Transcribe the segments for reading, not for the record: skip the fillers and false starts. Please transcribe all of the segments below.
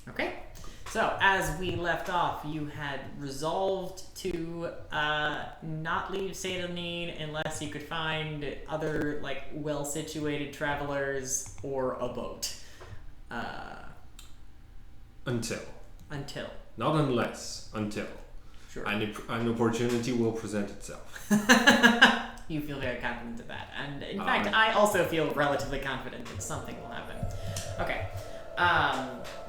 Okay. So, as we left off, you had resolved to not leave Satanine unless you could find other, like, well-situated travelers or a boat. Until. Until. Not unless. Until. Sure. An opportunity will present itself. You feel very confident of that. And, in fact, I also feel relatively confident that something will happen. Okay.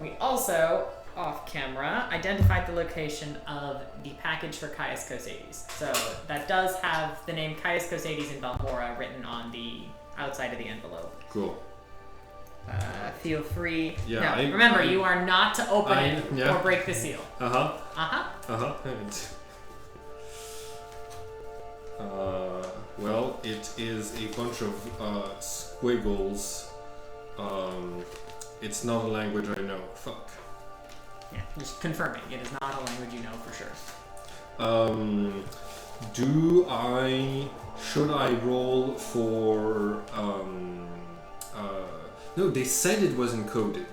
We also, off camera, identified the location of the package for Caius Cosades. So that does have the name Caius Cosades in Balmora written on the outside of the envelope. Cool. Feel free. Yeah, no, remember, you are not to open it or break the seal. Well, it is a bunch of squiggles. It's not a language I know. Fuck. Yeah, just confirming. It is not a language you know for sure. Should I roll for, no, they said it was encoded.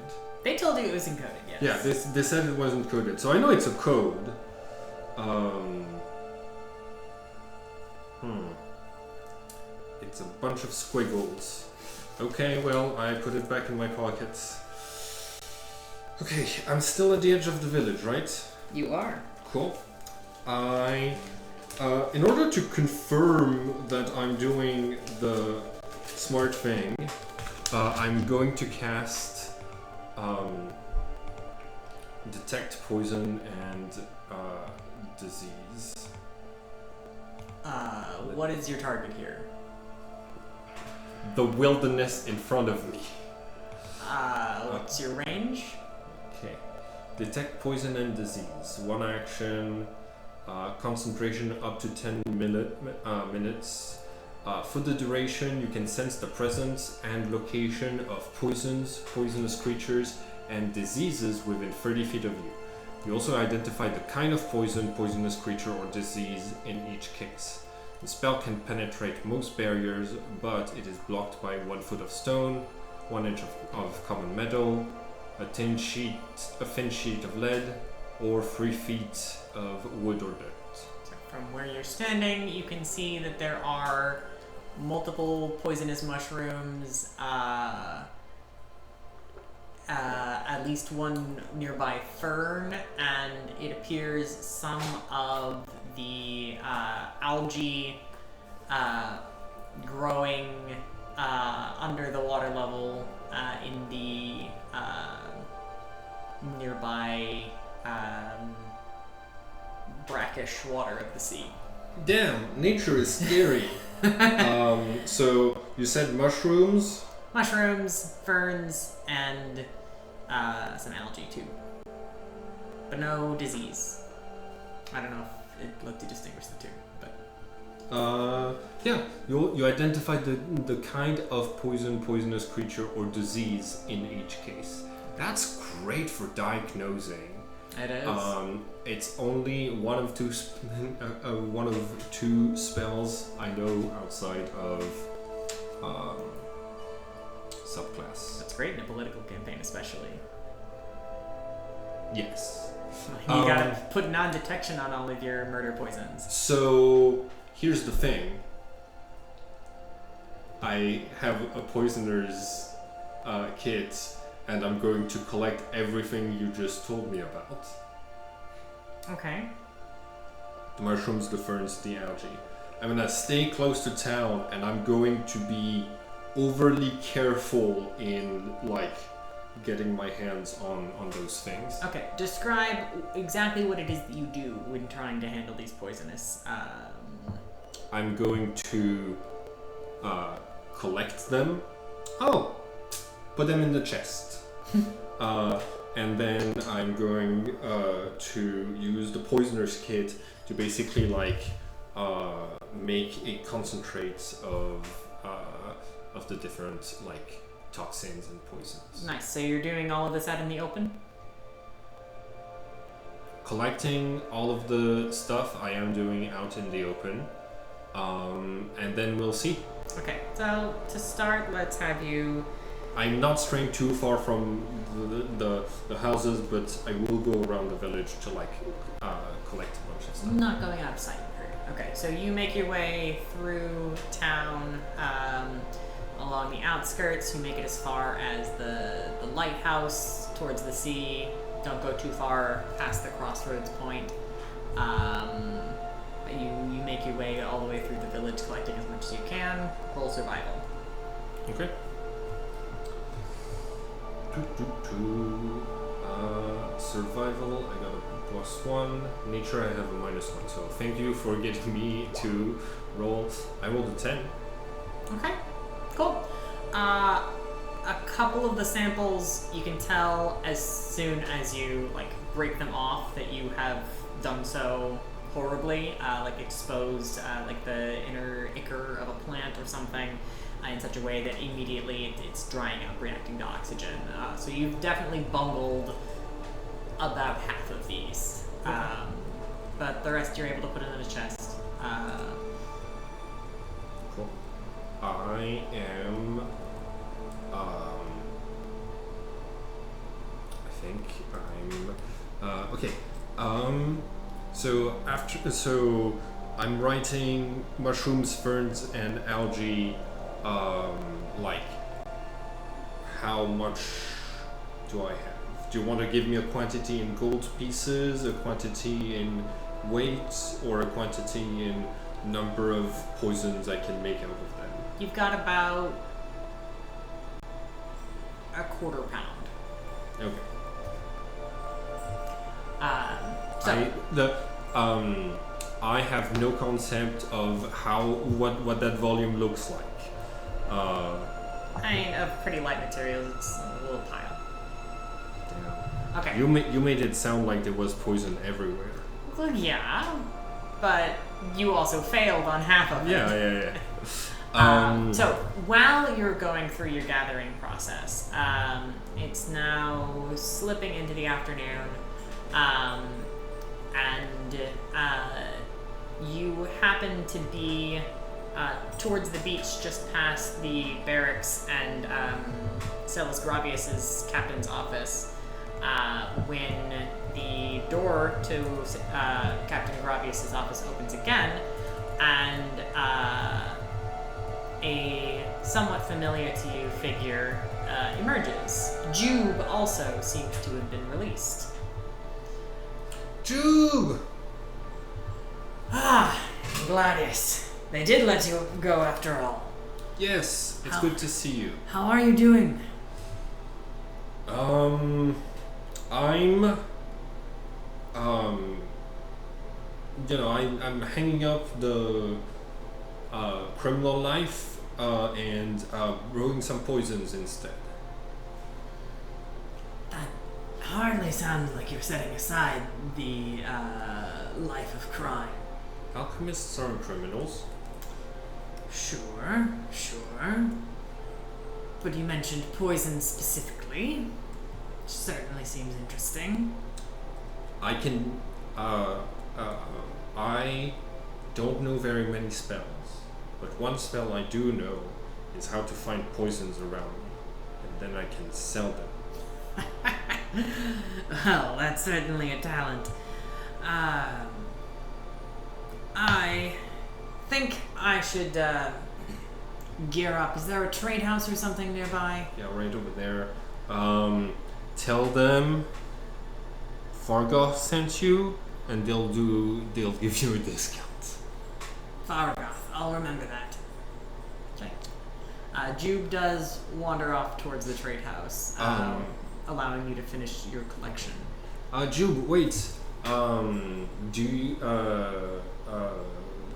They told you it was encoded, yes. Yeah, they said it was encoded. So I know it's a code. It's a bunch of squiggles. Okay, well, I put it back in my pockets. Okay, I'm still at the edge of the village, right? You are. Cool. In order to confirm that I'm doing the smart thing, I'm going to cast Detect Poison and Disease. What is your target here? The wilderness in front of me. What's your range? Okay. Detect Poison and Disease. One action. Concentration up to 10 minutes. For the duration, you can sense the presence and location of poisonous creatures, and diseases within 30 feet of you. You also identify the kind of poisonous creature or disease in each case. The spell can penetrate most barriers, but it is blocked by 1 foot of stone, 1 inch of common metal, a thin sheet of lead, or 3 feet of wood or dirt. So from where you're standing, you can see that there are multiple poisonous mushrooms, at least one nearby fern, and it appears some of the algae growing under the water level in the nearby brackish water of the sea. Damn, nature is scary. So you said mushrooms? Mushrooms, ferns, and some algae too. But no disease. I don't know if it looked to distinguish the two, but... Yeah, you identified the kind of poisonous creature or disease in each case. That's great for diagnosing. It is. It's only one of two spells I know outside of subclass. That's great in a political campaign, especially. Yes. You gotta put non-detection on all of your murder poisons. So here's the thing. I have a poisoner's kit, and I'm going to collect everything you just told me about. Okay. The mushrooms, the ferns, the algae. I'm gonna stay close to town, and I'm going to be overly careful in, like, getting my hands on those things. Okay, describe exactly what it is that you do when trying to handle these poisonous... I'm going to collect them. Oh! Put them in the chest. And then I'm going to use the poisoner's kit to basically, like, make a concentrate of the different, like, toxins and poisons. Nice, so you're doing all of this out in the open? Collecting all of the stuff I am doing out in the open, and then we'll see. Okay, so to start, let's have you... I'm not straying too far from the houses, but I will go around the village to collect a bunch of stuff. Not going out of sight, you heard. Okay, so you make your way through town, along the outskirts. You make it as far as the lighthouse towards the sea. Don't go too far past the crossroads point. You make your way all the way through the village, collecting as much as you can. Roll survival. Okay. Survival, I got a +1. Nature, I have a -1. So thank you for getting me to roll. I rolled a 10. Okay, cool. A couple of the samples, you can tell as soon as you break them off that you have done so horribly, exposed the inner ichor of a plant or something in such a way that immediately it's drying out, reacting to oxygen. So you've definitely bungled about half of these. Okay. But the rest you're able to put in a chest. Cool. I am. I think I'm. Okay. So I'm writing mushrooms, ferns, and algae. How much do I have? Do you want to give me a quantity in gold pieces, a quantity in weight, or a quantity in number of poisons I can make out of them? You've got about a quarter pound. Okay. I have no concept of what that volume looks like. Of pretty light materials, it's a little pile. Damn. Okay. You made it sound like there was poison everywhere. Well, yeah, but you also failed on half of it. Yeah. So while you're going through your gathering process, it's now slipping into the afternoon, and you happen to be towards the beach, just past the barracks and Celis Gravius's captain's office, when the door to Captain Gravius's office opens again, and a somewhat familiar to you figure emerges. Jube also seems to have been released. Jube! Gladius. They did let you go after all. Yes, it's good to see you. How are you doing? I'm hanging up the criminal life and brewing some poisons instead. That hardly sounds like you're setting aside the life of crime. Alchemists aren't criminals. Sure. But you mentioned poison specifically, which certainly seems interesting. I can. I don't know very many spells, but one spell I do know is how to find poisons around me, and then I can sell them. Well, that's certainly a talent. I think I should gear up. Is there a trade house or something nearby? Yeah, right over there. Tell them Fargoth sent you, and they'll give you a discount. Fargoth, I'll remember that. Okay. Jube does wander off towards the trade house, allowing you to finish your collection. Jube, wait.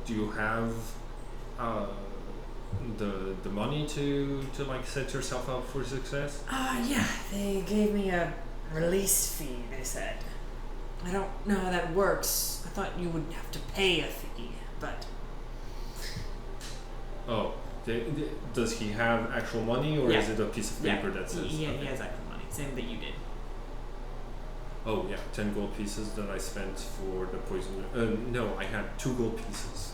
Do you have the money to set yourself up for success? Yeah, they gave me a release fee, they said. I don't know how that works. I thought you would have to pay a fee, but... Oh, does he have actual money, or is it a piece of paper that says... Yeah, he has actual money, same that you did. Oh yeah, 10 gold pieces that I spent for the poisoner. No, I had 2 gold pieces.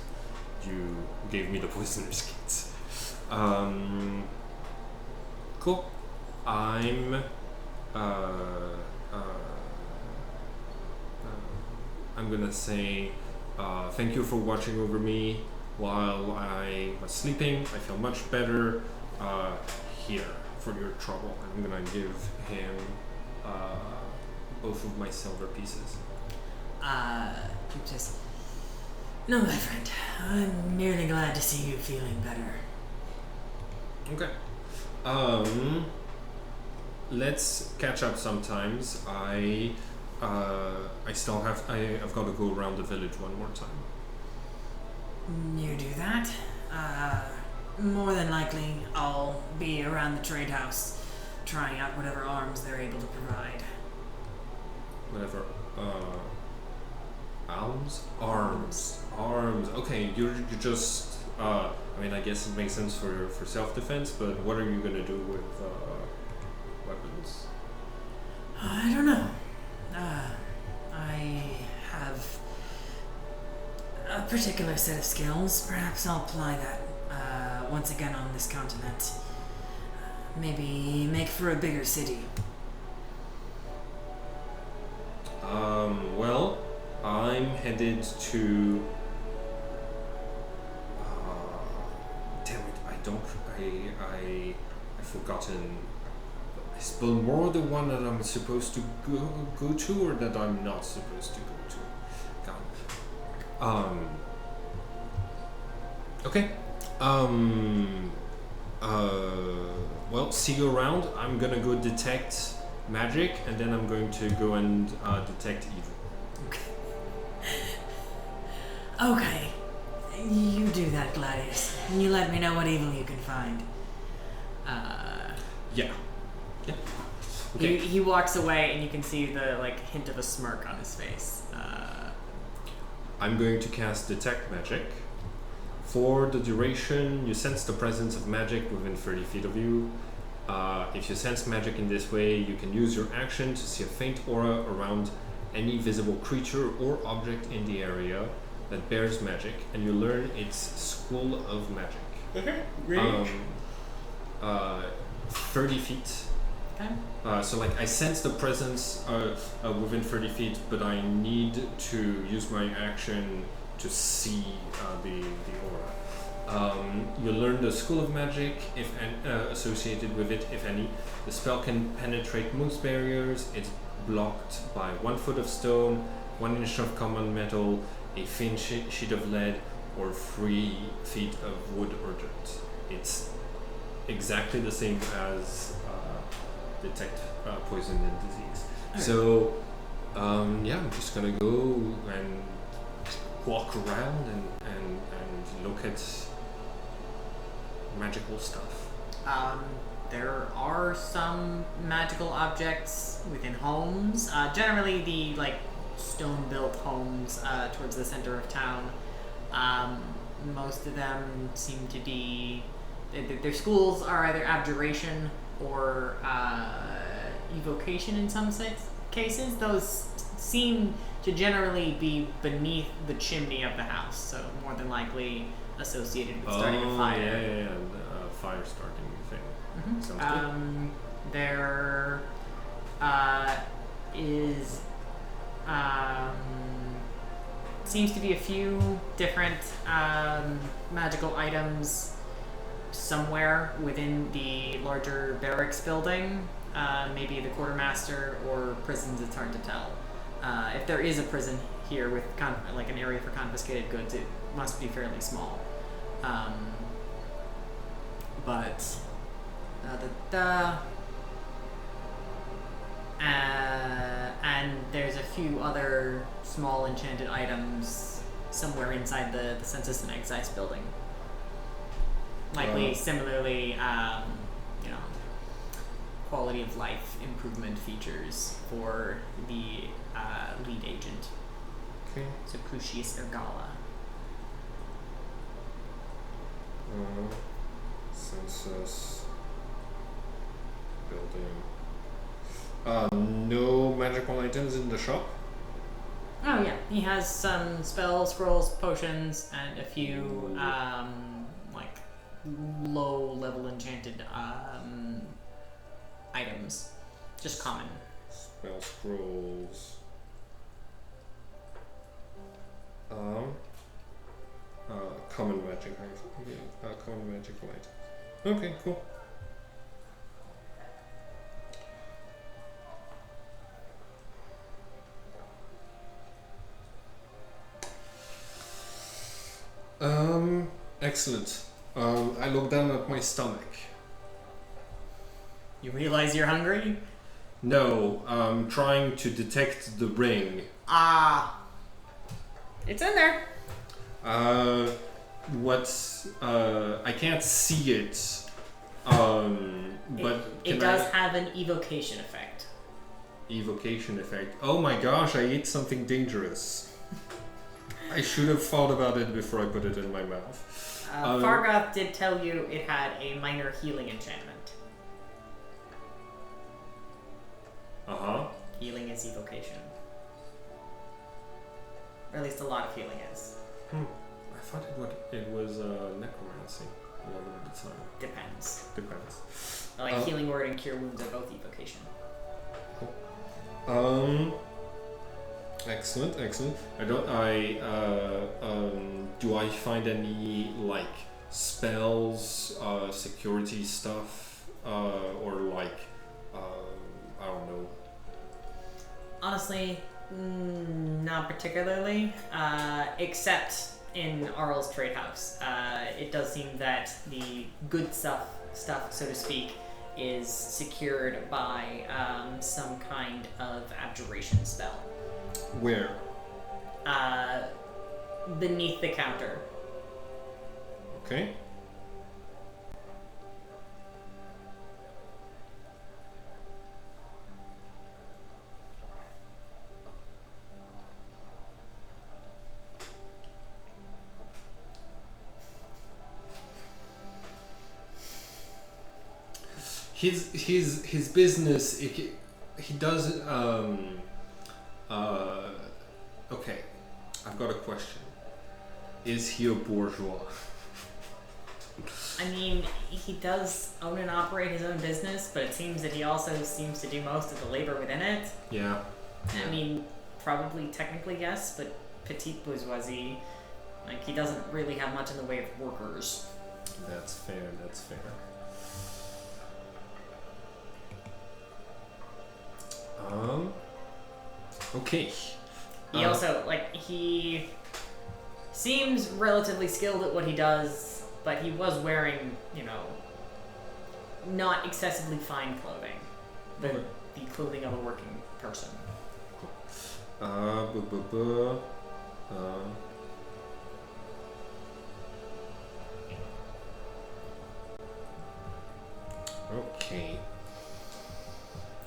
You gave me the poisoner's kit. Cool. I'm gonna say thank you for watching over me while I was sleeping. I feel much better. Here for your trouble. I'm gonna give him both of my silver pieces. Just... No, my friend. I'm merely glad to see you feeling better. Okay. Let's catch up sometimes. I've got to go around the village one more time. You do that? More than likely, I'll be around the trade house, trying out whatever arms they're able to provide. Whatever. Arms. Okay, you're just. I mean, I guess it makes sense for self-defense, but what are you gonna do with weapons? I don't know. I have a particular set of skills. Perhaps I'll apply that once again on this continent. Maybe make for a bigger city. Well, I'm headed to. Damn it! I've forgotten. Is Belmore the one that I'm supposed to go to, or that I'm not supposed to go to? God. Okay. Well, see you around. I'm gonna go detect magic, and then I'm going to go and detect evil. Okay. You do that, Gladius. And you let me know what evil you can find. Yeah. Okay. He walks away, and you can see the hint of a smirk on his face. I'm going to cast Detect Magic. For the duration, you sense the presence of magic within 30 feet of you. If you sense magic in this way, you can use your action to see a faint aura around any visible creature or object in the area that bears magic, and you learn its School of Magic. Okay, range? 30 feet. Okay. So I sense the presence within 30 feet, but I need to use my action to see the aura. You learn the School of Magic associated with it, if any. The spell can penetrate most barriers. It's blocked by 1 foot of stone, 1 inch of common metal, a thin sheet of lead, or 3 feet of wood or dirt. It's exactly the same as detect poison and disease. Okay. So, I'm just gonna go and walk around and look at magical stuff. There are some magical objects within homes. Generally, the stone-built homes towards the center of town. Most of them seem to be their schools are either abjuration or evocation in some cases. Those seem to generally be beneath the chimney of the house, so more than likely associated with starting a fire. Yeah. Fire starting thing. Mm-hmm. Sounds good. There is seems to be a few different magical items somewhere within the larger barracks building. Maybe the quartermaster or prisons, it's hard to tell. If there is a prison here with an area for confiscated goods, it must be fairly small. And there's a few other small enchanted items somewhere inside the census and excise building. Likely, similarly, quality of life improvement features for the lead agent. Okay. So Crucius Ergala. Census building. No magical items in the shop? Oh yeah, he has some spells, scrolls, potions, and a few low-level enchanted items. Just common. Spell scrolls. magic common magical items. Okay, cool. Excellent. I look down at my stomach. You realize you're hungry? No, I'm trying to detect the ring. It's in there. I can't see it. But it does have an evocation effect. Evocation effect. Oh my gosh, I ate something dangerous. I should have thought about it before I put it in my mouth. Fargoth did tell you it had a minor healing enchantment. Healing is evocation. Or at least a lot of healing is. I thought it was necromancy a lot of the time. Depends. Depends. Healing word and cure wounds are both evocation. Cool. Excellent. Do I find any spells, security stuff, or I don't know. Honestly, not particularly, except in Arl's trade house. It does seem that the good stuff, so to speak, is secured by some kind of abjuration spell. Where? Beneath the counter. Okay. His business, he does okay, I've got a question. Is he a bourgeois? I mean, he does own and operate his own business, but it seems that he also seems to do most of the labor within it. Yeah. I mean, probably technically yes, but petite bourgeoisie, he doesn't really have much in the way of workers. That's fair. Okay. He also, he seems relatively skilled at what he does, but he was wearing, not excessively fine clothing. The clothing of a working person.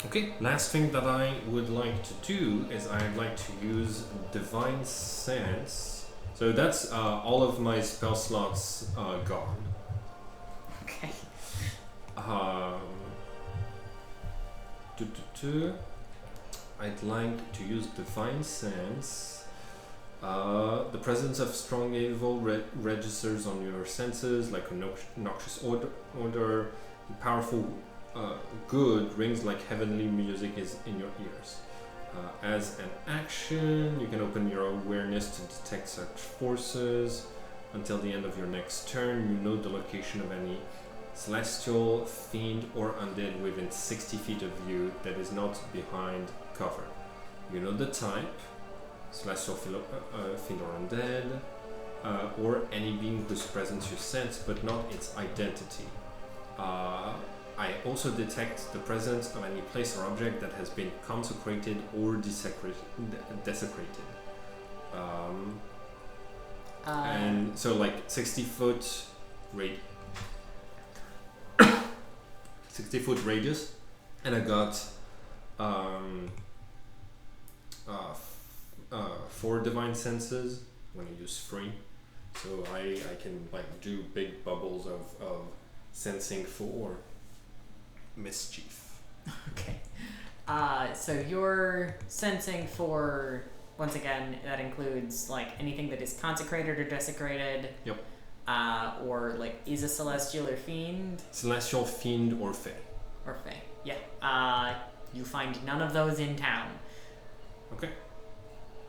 Okay, last thing that I would like to do is I'd like to use Divine Sense. So that's all of my spell slots gone. Okay. I'd like to use Divine Sense. The presence of strong evil registers on your senses like a noxious odor. Powerful good rings like heavenly music is in your ears. As an action, you can open your awareness to detect such forces. Until the end of your next turn, you know the location of any celestial, fiend, or undead within 60 feet of you that is not behind cover. You know the type, celestial, fiend, or undead, or any being whose presence you sense, but not its identity. I also detect the presence of any place or object that has been consecrated or desecrated. And so 60 foot 60 foot radius, and I got 4 divine senses when you use 3, so I can do big bubbles of sensing for mischief. Okay. So you're sensing for, once again, that includes anything that is consecrated or desecrated. Yep. Or is a celestial or fiend. Celestial, fiend, or fae. Or fae. Yeah. You find none of those in town. Okay.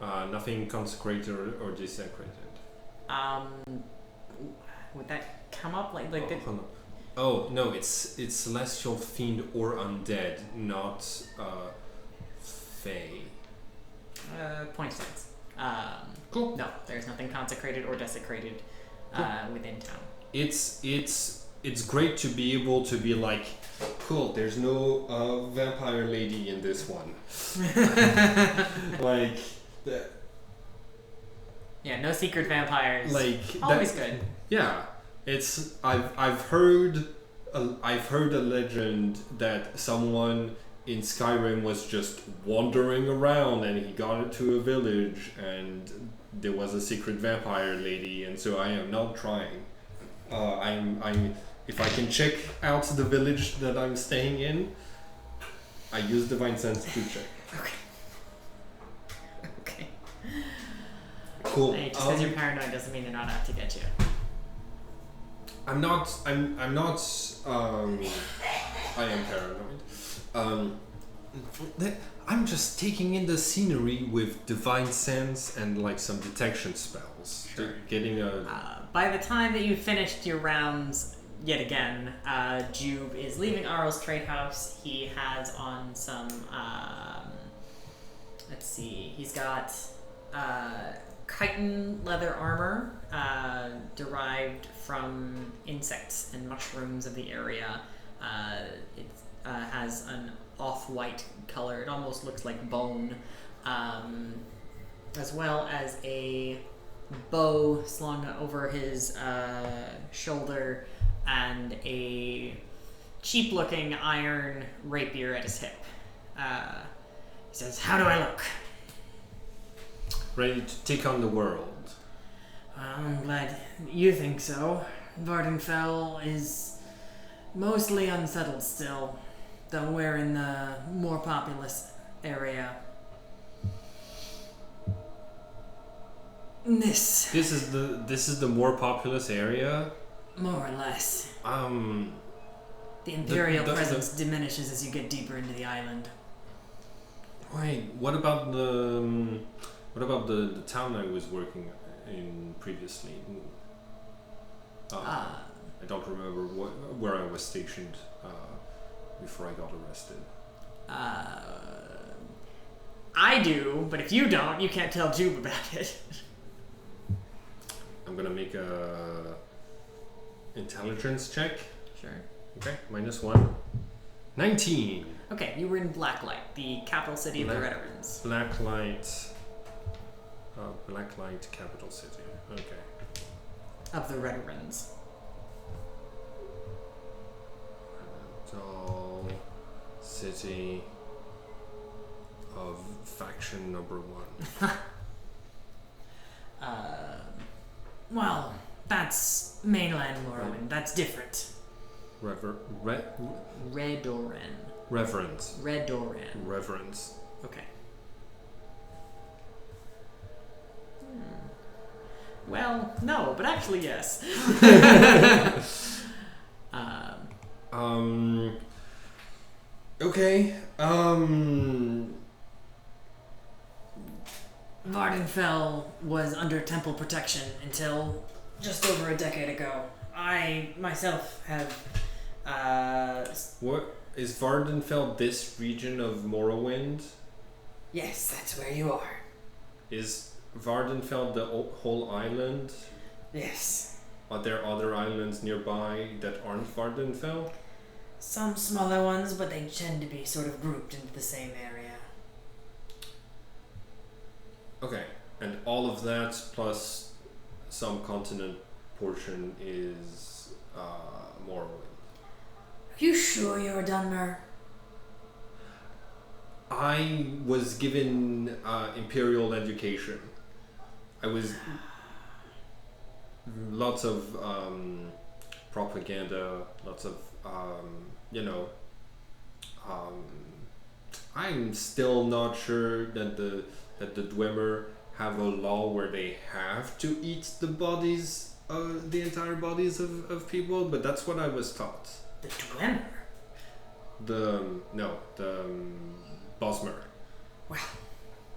Nothing consecrated or desecrated. would that come up like hold on. Oh no, it's celestial fiend or undead, not fey. 26. Cool. No, there's nothing consecrated or desecrated within town. It's great to be able to be like, cool, there's no vampire lady in this one. Like that. Yeah, no secret vampires. Like always good. Yeah, it's I've heard a legend that someone in Skyrim was just wandering around and he got into a village and there was a secret vampire lady, and so I am not trying. I'm if I can check out the village that I'm staying in, I use Divine Sense to check. Okay. Cool. Hey, just because you're paranoid doesn't mean they're not out to get you. I'm not. I am paranoid. I'm just taking in the scenery with Divine Sense and like some detection spells. Sure. Getting a. By the time that you've finished your rounds, yet again, Jube is leaving Arl's trade house. He has on some. Let's see. He's got chitin leather armor derived from insects and mushrooms of the area. It has an off-white color. It almost looks like bone, as well as a bow slung over his shoulder and a cheap-looking iron rapier at his hip. He says, "How do I look?" Ready to take on the world. I'm glad you think so. Vardenfell is mostly unsettled still, though we're in the more populous area. This is the more populous area. More or less. The Imperial presence diminishes as you get deeper into the island. Wait, what about the town I was working in previously? I don't remember where I was stationed before I got arrested. I do, but if you don't, you can't tell Jube about it. I'm gonna make a intelligence check. Sure. Okay, -1. 19. Okay, you were in Blacklight, the capital city of the Redderins. Blacklight capital city. Okay. Of the Redderins. Capital city of faction number 1. Well, that's mainland Morrowind. That's different. Redoran. Reverence. Redoran. Reverence. Okay. Well, no, but actually yes. Okay. Vardenfell was under temple protection until just over a decade ago. I myself have. What is Vardenfell? This region of Morrowind? Yes, that's where you are. Is Vardenfell the whole island? Yes. Are there other islands nearby that aren't Vardenfell? Some smaller ones, but they tend to be sort of grouped into the same area. Okay, and all of that plus some continent portion is Morrowind. Are you sure you're a Dunmer? I was given imperial education. I was lots of propaganda, lots of I'm still not sure that the Dwemer have a law where they have to eat the bodies, the entire bodies of people, but that's what I was taught. The Dwemer? The Bosmer. Well,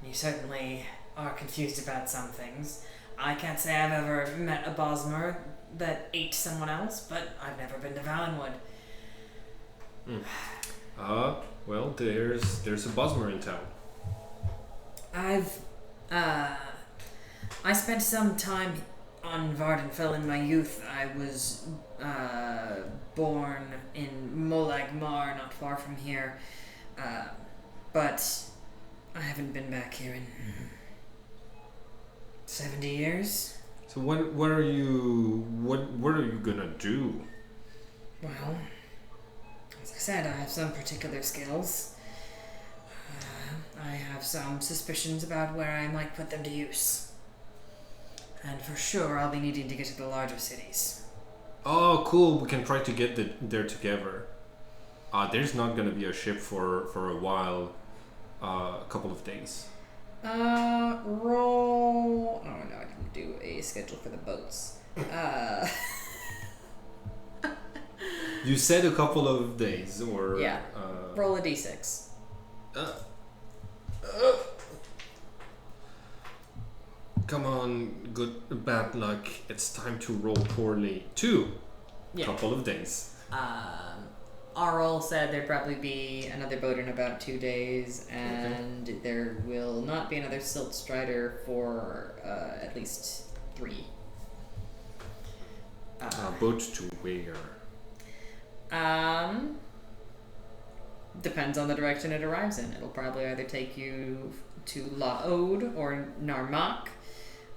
you certainly are confused about some things. I can't say I've ever met a Bosmer that ate someone else, but I've never been to Valenwood. Well, there's a Bosmer in town. I spent some time on Vardenfell in my youth. I was born in Molag Mar, not far from here, but I haven't been back here in 70 years. So what are you gonna do? Well, as I said, I have some particular skills. I have some suspicions about where I might put them to use. And for sure, I'll be needing to get to the larger cities. Oh, cool. We can try to get there together. There's not gonna be a ship for a while. A couple of days. Roll... Oh no, I didn't do a schedule for the boats. You said a couple of days, or... Yeah. Roll a d6. Come on, bad luck. It's time to roll poorly. 2. Yeah. Couple of days. Arl said there'd probably be another boat in about 2 days, and there will not be another Silt Strider for at least 3. Boat to where? Depends on the direction it arrives in. It'll probably either take you to Laod or Narmak,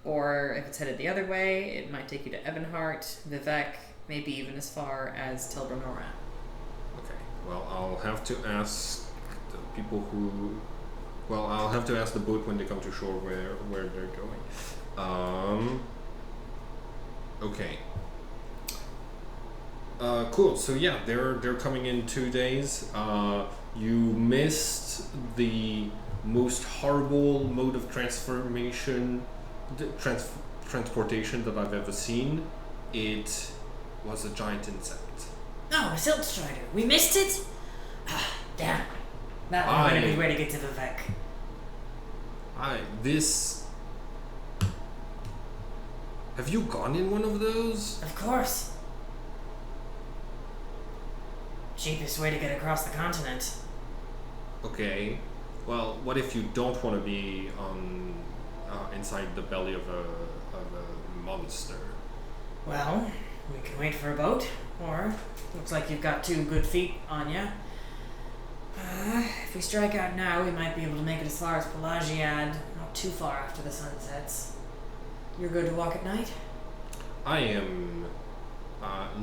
or if it's headed the other way, it might take you to Ebenhart, Vivek, maybe even as far as Tilbranora. Okay, well, I'll have to ask the people who... Well, I'll have to ask the boat when they come to shore where they're going. Okay. Cool. So yeah, they're coming in 2 days. You missed the most horrible mode of transportation that I've ever seen. It was a giant insect. Oh, a Silt Strider. We missed it? Ah, damn. That would have been a good way to get to Vivek. Have you gone in one of those? Of course. Cheapest way to get across the continent. Okay. Well, what if you don't want to be on inside the belly of a monster? Well, we can wait for a boat, or looks like you've got 2 good feet on you. If we strike out now, we might be able to make it as far as Pelagiad, not too far after the sun sets. You're good to walk at night? I am...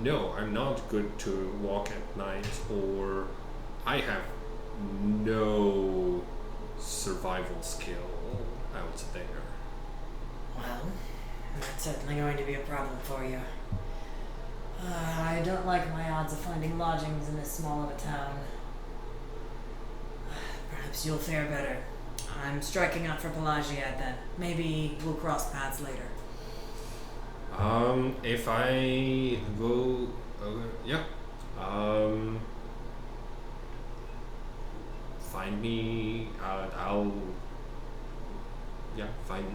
no, I'm not good to walk at night, or I have no survival skill out there. Well, that's certainly going to be a problem for you. I don't like my odds of finding lodgings in this small of a town. Perhaps you'll fare better. I'm striking out for Pelagiad then. Maybe we'll cross paths later. If I go... yeah. Find me... I'll... Yeah, find...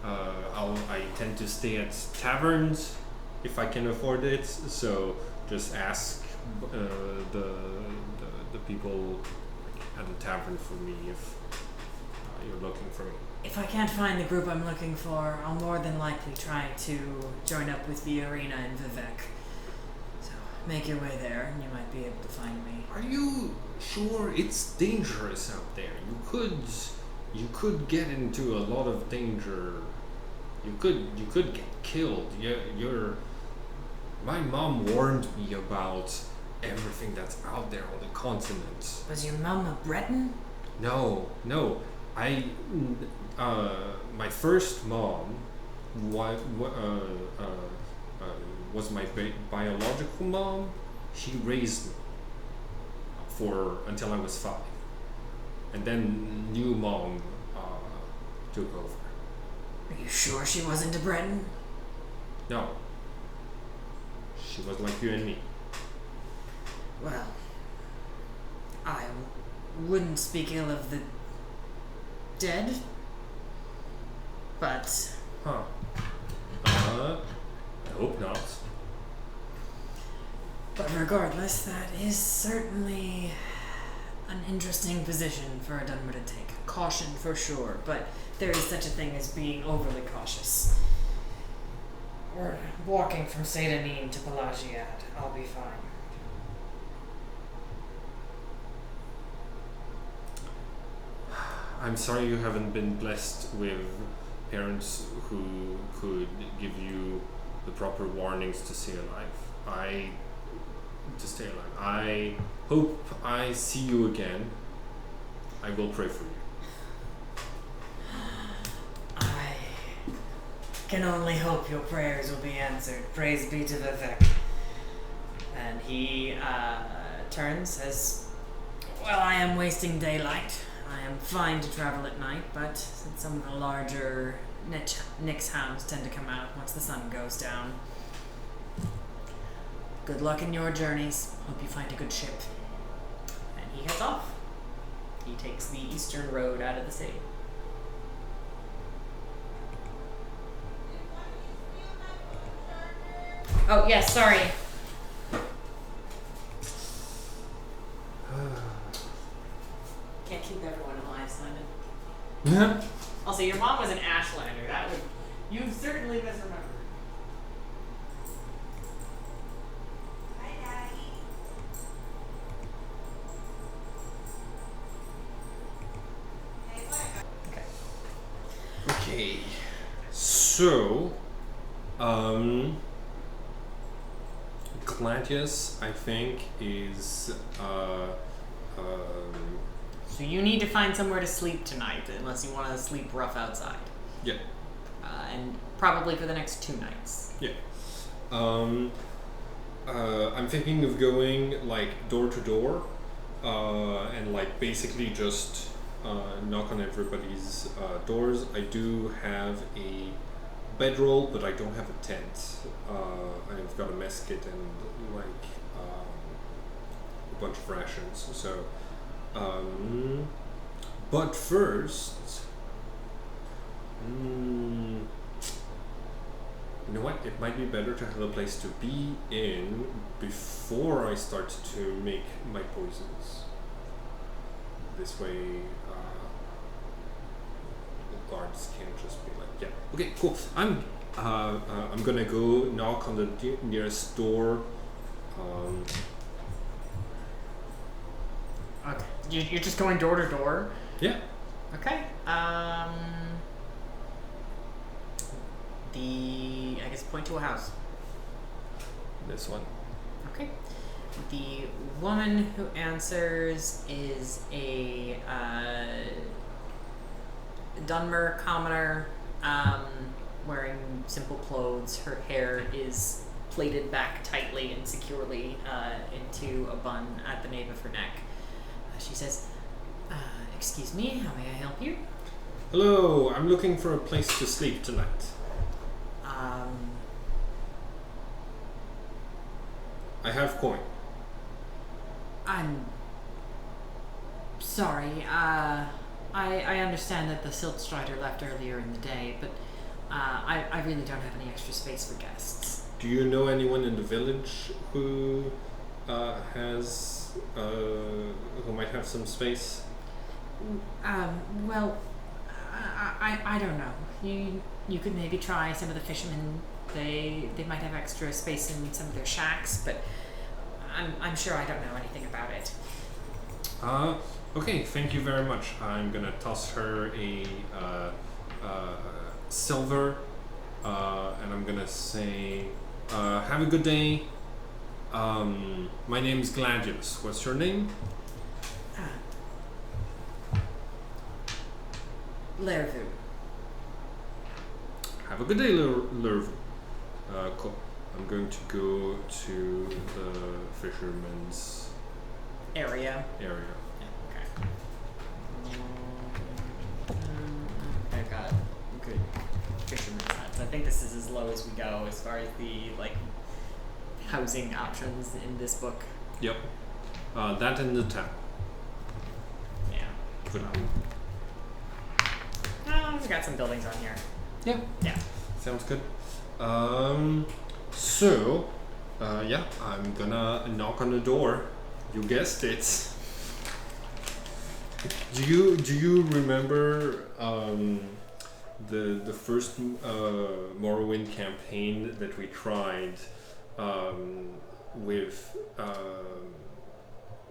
I tend to stay at taverns if I can afford it, so just ask the people at the tavern for me if you're looking for me. If I can't find the group I'm looking for, I'll more than likely try to join up with the arena in Vivek. So make your way there and you might be able to find me. Are you sure? It's dangerous out there. You could get into a lot of danger. You could get killed. My mom warned me about everything that's out there on the continent. Was your mom a Breton? No. My first mom was my biological mom. She raised me until I was 5, and then new mom took over. Are you sure she wasn't a Breton? No. She was like you and me. Well, I wouldn't speak ill of the dead, but... Huh. I hope not. But regardless, that is certainly an interesting position for a Dunmer to take. Caution for sure, but there is such a thing as being overly cautious. We're walking from Sedanin to Pelagiad. I'll be fine. I'm sorry you haven't been blessed with parents who could give you the proper warnings to stay alive. I hope I see you again. I will pray for you. I can only hope your prayers will be answered. Praise be to Vivek. And he turns, says, well, I am wasting daylight. I am fine to travel at night, but since some of the larger Nyx hounds tend to come out once the sun goes down. Good luck in your journeys. Hope you find a good ship. And he heads off. He takes the eastern road out of the city. Oh, yes, sorry. Can't keep everyone alive, Simon. Also, your mom was an Ashlander. That would... You certainly misremembered. Okay. So, Gladius, I think, is So you need to find somewhere to sleep tonight, unless you want to sleep rough outside. yeah. And probably for the next 2 nights. Yeah. I'm thinking of going like door to door, and like basically just knock on everybody's doors. I do have a bedroll, but I don't have a tent. I've got a mess kit and like a bunch of rations. So, but first. You know what? It might be better to have a place to be in before I start to make my poisons. This way, the guards can't just be like, yeah, okay, cool. I'm gonna go knock on the nearest door. Okay. You're just going door to door? Yeah. Okay. I guess point to a house. This one. Okay. The woman who answers is a Dunmer commoner, wearing simple clothes. Her hair is plaited back tightly and securely into a bun at the nape of her neck. She says, excuse me, how may I help you? Hello, I'm looking for a place to sleep tonight. I have coin. I'm sorry. I understand that the Siltstrider left earlier in the day, but I really don't have any extra space for guests. Do you know anyone in the village who has who might have some space? Well, I don't know. You could maybe try some of the fishermen. They might have extra space in some of their shacks, but I'm sure I don't know anything about it. Okay, thank you very much. I'm gonna toss her a silver, and I'm gonna say, have a good day. My name's Gladius. What's your name? Lervu. Have a good day, Lervu. Cool. I'm going to go to the fisherman's Area. area. Yeah, okay. I've got good fisherman's huts. I think this is as low as we go as far as the housing options in this book. Yep. That in the town. Yeah. Good. We've got some buildings on here. Yeah. Yeah. Sounds good. So, yeah, I'm gonna knock on the door. You guessed it. Do you remember the first Morrowind campaign that we tried with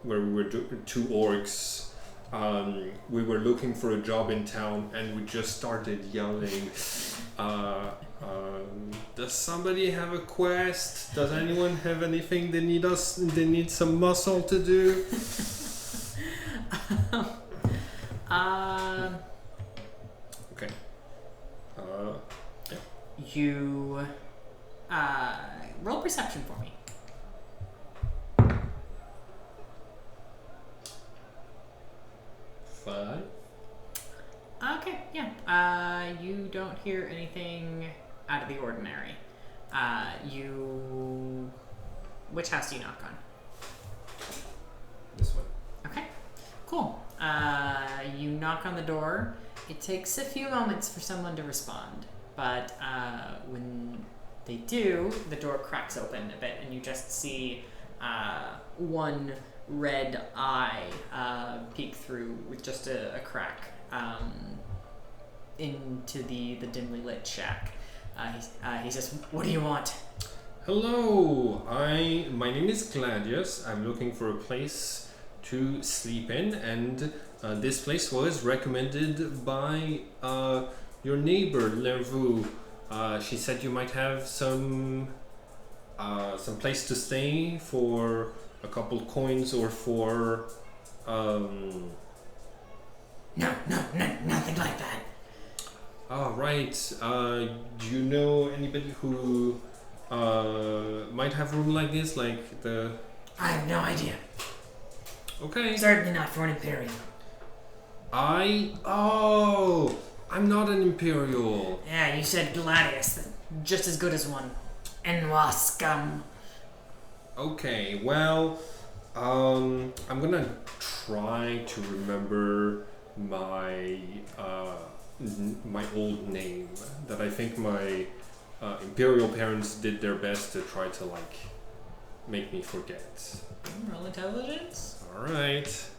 where we were two orcs? We were looking for a job in town, and we just started yelling. Does somebody have a quest? Does anyone have anything they need us? They need some muscle to do. Okay. Yeah. You roll perception for me. 5. Okay, yeah. You don't hear anything out of the ordinary. Which house do you knock on? This one. Okay, cool. You knock on the door. It takes a few moments for someone to respond, but when they do, the door cracks open a bit, and you just see one red eye peek through with just a crack into the dimly lit shack. He says, "What do you want?" Hello, my name is Gladius. I'm looking for a place to sleep in, and this place was recommended by your neighbor, Lervu. She said you might have some place to stay for a couple coins or for No, nothing like that. Oh, right. Do you know anybody who might have room like this, like the... I have no idea. Okay. Certainly not for an Imperial. I'm not an Imperial. Yeah, you said Gladius. Just as good as one. Enwa scum. Okay, well, I'm gonna try to remember my my old name that I think my Imperial parents did their best to try to make me forget. Roll intelligence. All right.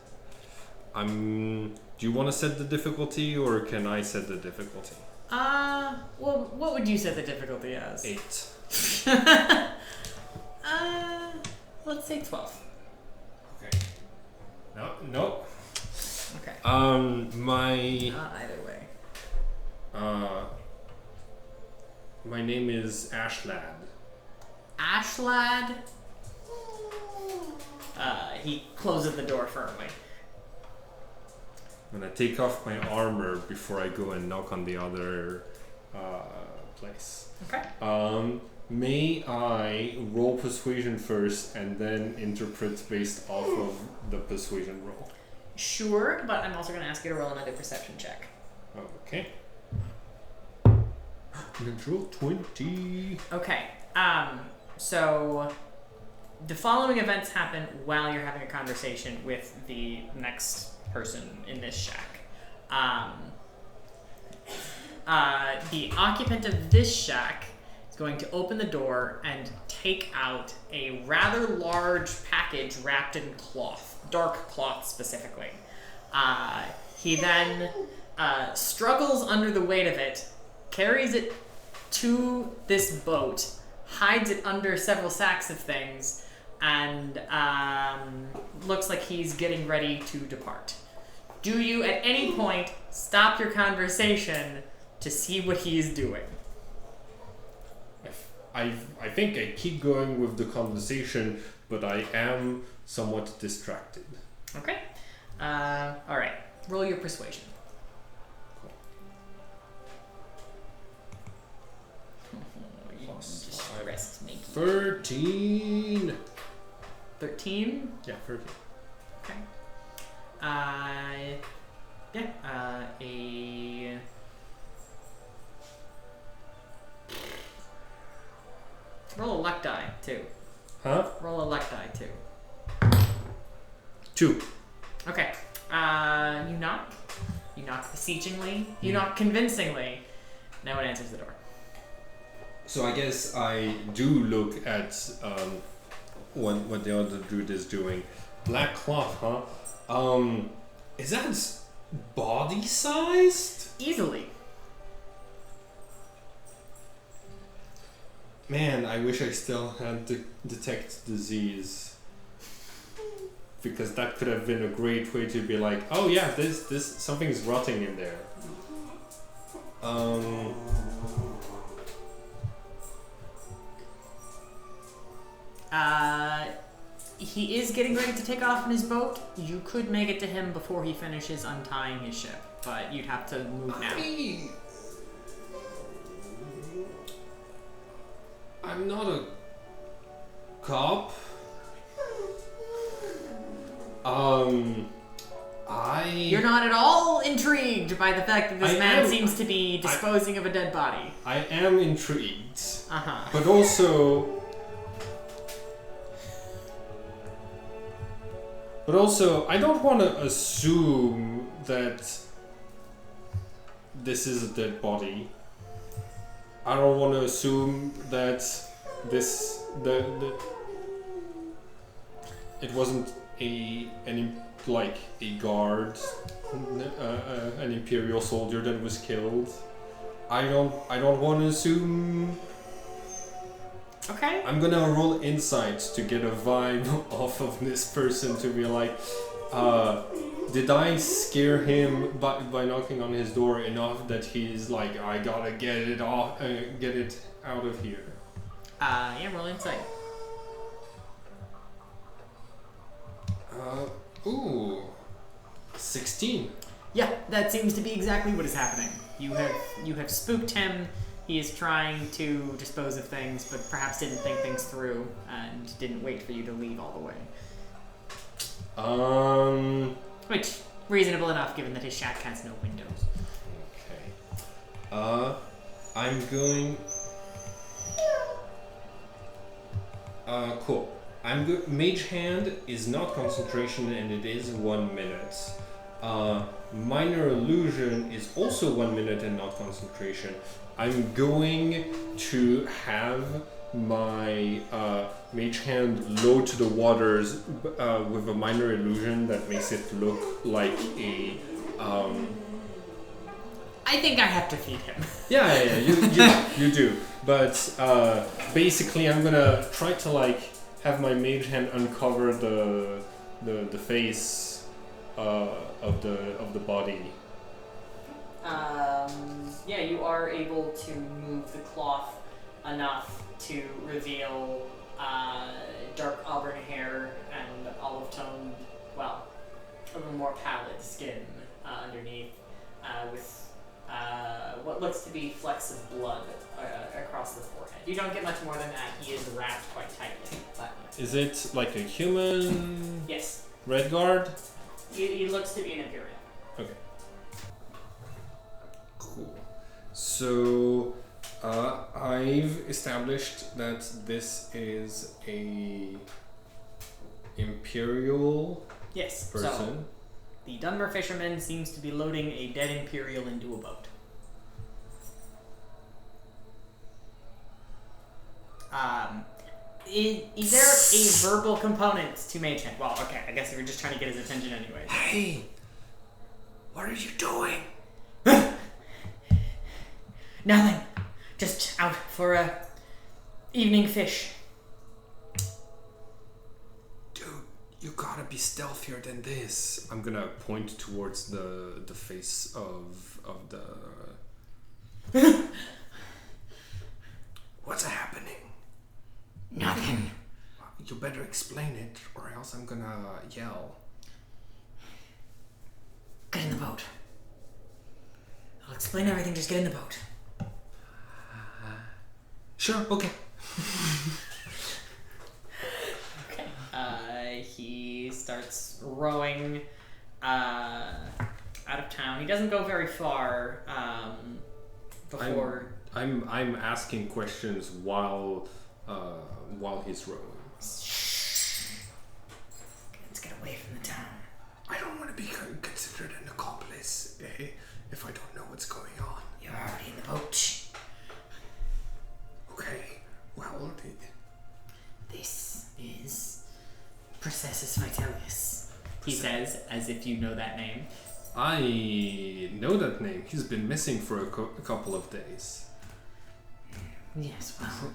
Do you want to set the difficulty, or can I set the difficulty? Well, what would you set the difficulty as? 8. Let's say 12. Okay. No. Okay. My Either way. my name is Ashlad. Ashlad? He closes the door firmly. I'm gonna take off my armor before I go and knock on the other place. Okay. May I roll persuasion first and then interpret based off of the persuasion roll? Sure, but I'm also going to ask you to roll another perception check. Okay. Natural 20. Okay. So the following events happen while you're having a conversation with the next person in this shack. The occupant of this shack is going to open the door and take out a rather large package wrapped in cloth, dark cloth specifically. He then struggles under the weight of it, carries it to this boat, hides it under several sacks of things, and looks like he's getting ready to depart. Do you at any point stop your conversation to see what he is doing? I think I keep going with the conversation, but I am somewhat distracted. Okay. Alright. Roll your persuasion. Plus 13? 13. Yeah, 13. Okay. Roll a luck die, too. Huh? Roll a luck die, too. 2. Okay. You knock. You knock beseechingly. You knock convincingly. No one answers the door. So I guess I do look at what the other dude is doing. Black cloth, huh? Is that body sized? Easily. Man, I wish I still had to detect disease. Because that could have been a great way to be like, oh yeah, this something's rotting in there. He is getting ready to take off in his boat. You could make it to him before he finishes untying his ship, but you'd have to move now. I'm not a cop. You're not at all intrigued by the fact that this man seems to be disposing of a dead body. I am intrigued. Uh-huh. But also, I don't want to assume that this is a dead body. I don't want to assume that it wasn't a guard, an Imperial soldier that was killed. I don't want to assume. Okay. I'm gonna roll insights to get a vibe off of this person to be like, did I scare him by knocking on his door enough that he's like, I gotta get it out of here. Yeah, roll insight. Ooh, 16. Yeah, that seems to be exactly what is happening. You have spooked him. He is trying to dispose of things, but perhaps didn't think things through and didn't wait for you to leave all the way. Which, reasonable enough given that his shack has no windows. Okay. I'm going... cool. I'm good. Mage Hand is not concentration and it is 1 minute. Minor Illusion is also 1 minute and not concentration. I'm going to have my Mage Hand low to the waters with a Minor Illusion that makes it look like a... I think I have to feed him. Yeah, you do. But basically I'm gonna try to have my Mage Hand uncover the face of the body. Yeah, you are able to move the cloth enough to reveal dark auburn hair and olive toned, well, a little more pallid skin underneath, with what looks to be flecks of blood across the forehead. You don't get much more than that. He is wrapped quite tightly. But is it like a human? Yes. Redguard? He looks to be an Imperial. Okay. Cool. So, I've established that this is a Imperial yes. person. So, the Dunmer fisherman seems to be loading a dead Imperial into a boat. Is there a verbal component to Mage Hand? Well, okay, I guess we were just trying to get his attention anyway. Hey! What are you doing? Nothing. Just out for a evening fish. Dude, you gotta be stealthier than this. I'm gonna point towards the face of the... What's happening? Nothing. You better explain it, or else I'm gonna yell. Get in the boat. I'll explain everything, just get in the boat. Sure, okay. Okay. He starts rowing out of town. He doesn't go very far before... I'm asking questions while he's rowing. Let's get away from the town. I don't want to be considered an accomplice if I don't know what's going on. You're already in the boat. Okay. Okay, well... This is Processus Vitellius, he says, as if you know that name. I know that name. He's been missing for a couple of days. Yes, well...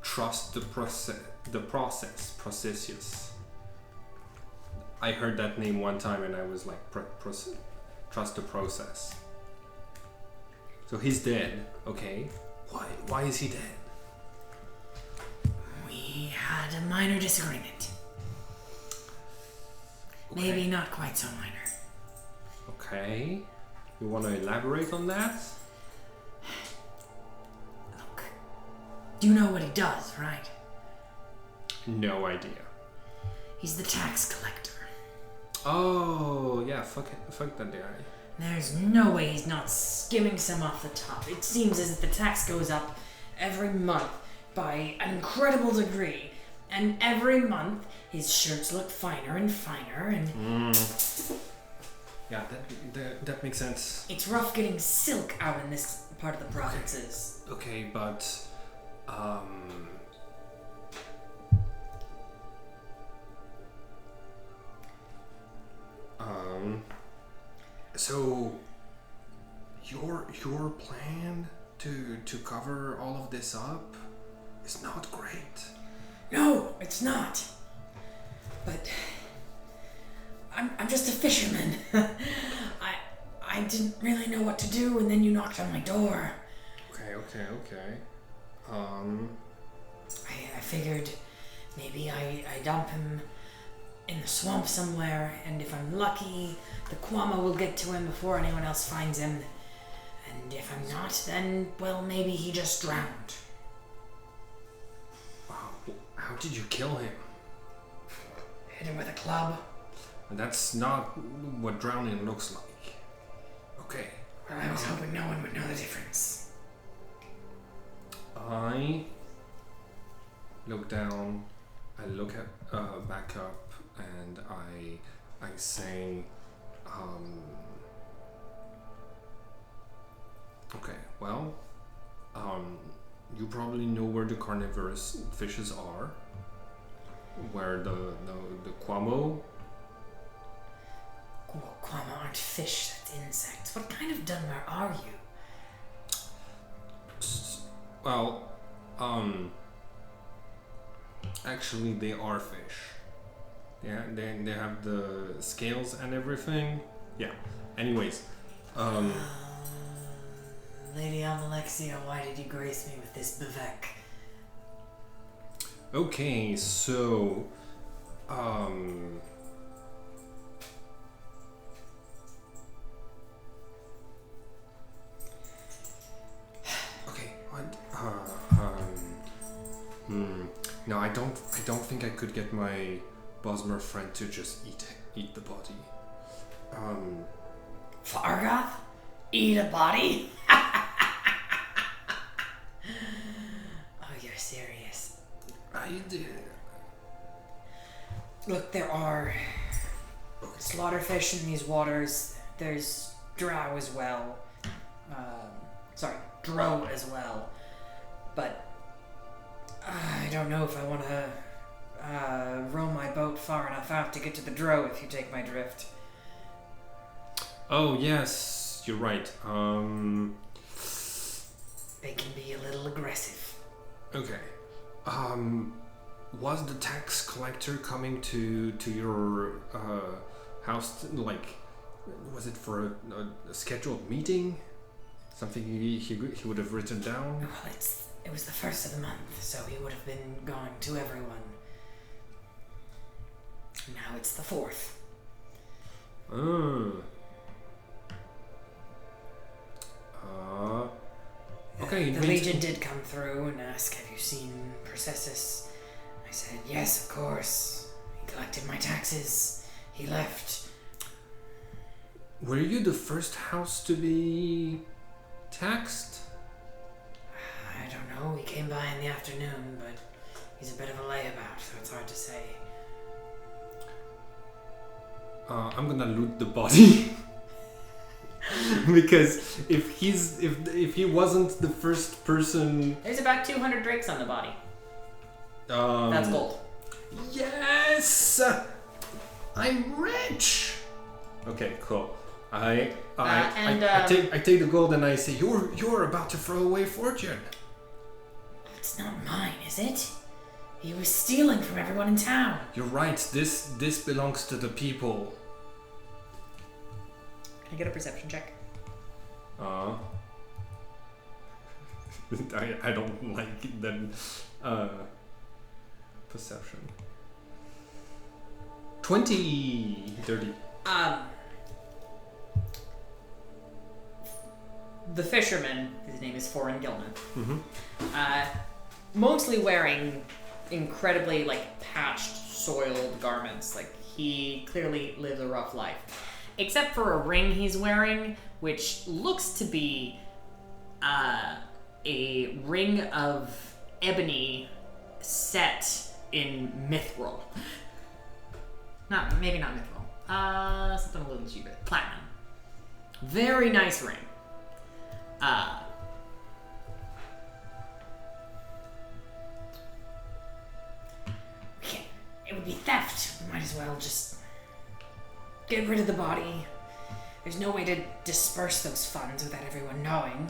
Trust the process, Processus. I heard that name one time and I was like, trust the process. So he's dead, okay? Why is he dead? We had a minor disagreement. Okay. Maybe not quite so minor. Okay. You want to elaborate on that? Look, you know what he does, right? No idea. He's the tax collector. Oh, yeah, fuck that guy. There's no way he's not skimming some off the top. It seems as if the tax goes up every month by an incredible degree. And every month, his shirts look finer and finer, and... Yeah, that makes sense. It's rough getting silk out in this part of the provinces. Okay, but... So... Your plan to cover all of this up is not great. No, it's not. But I'm just a fisherman. I didn't really know what to do, and then you knocked on my door. Okay. I figured maybe I dump him in the swamp somewhere, and if I'm lucky, the Kwama will get to him before anyone else finds him. And if I'm not, then, well, maybe he just drowned. How did you kill him? Hit him with a club. That's not what drowning looks like. Okay. Well, I was hoping no one would know the difference. I look down, I look at back up, and I say, okay, well, you probably know where the carnivorous fishes are, where the Kwamo. Kwama aren't fish, that's insects. What kind of Dunmer are you? Well, actually they are fish. Yeah, they have the scales and everything. Yeah. Anyways, Lady Amalexia, why did you grace me with this bivouac? Okay, so, okay, what? No, I don't think I could get my Bosmer friend to just eat the body. Fargoth? Eat a body? Oh, you're serious. I did. Look, there are slaughterfish in these waters. There's drow as well. Drow as well. But I don't know if I want to row my boat far enough out to get to the drow, if you take my drift. Oh, yes, you're right. They can be a little aggressive. Okay. Was the tax collector coming to your house? Like, was it for a scheduled meeting? Something he would have written down? Well, it was the first of the month, so he would have been going to everyone. Now it's the 4th. Okay. The Legion did come through and ask, have you seen Processus? I said, yes, of course. He collected my taxes. He left. Were you the first house to be taxed? I don't know. He came by in the afternoon, but he's a bit of a layabout, so it's hard to say. I'm gonna loot the body. Because if he wasn't the first person, There's about 200 drakes on the body. That's gold. Yes, I'm rich. Okay, cool. I take the gold and I say, you're about to throw away fortune. It's not mine, is it? He was stealing from everyone in town. You're right. This belongs to the people. Can I get a perception check? I don't like that. Perception. 20. Dirty. The fisherman, his name is Foreign Gilman, Mm-hmm. mostly wearing incredibly patched, soiled garments. He clearly lives a rough life. Except for a ring he's wearing, which looks to be a ring of ebony set in mithril. Maybe not mithril. Something a little cheaper. Platinum. Very nice ring. It would be theft. We might as well just get rid of the body. There's no way to disperse those funds without everyone knowing.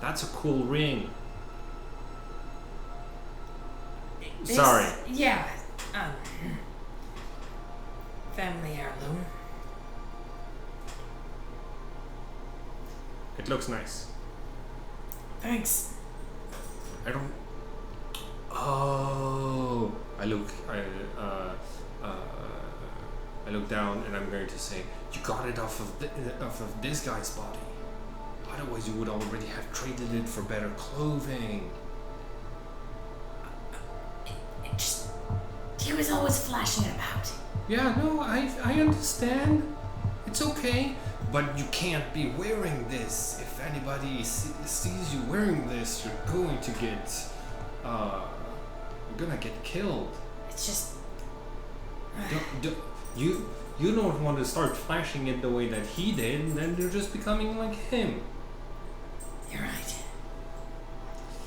That's a cool ring. This, Sorry. Yeah. Family heirloom. It looks nice. Thanks. I don't. Oh, I look down and I'm going to say, you got it off of this guy's body. Otherwise, you would already have traded it for better clothing. He was always flashing it about. Yeah, no, I understand. It's okay. But you can't be wearing this. If anybody sees you wearing this, you're going to get, killed. It's just... You don't want to start flashing it the way that he did, and then you're just becoming like him. You're right.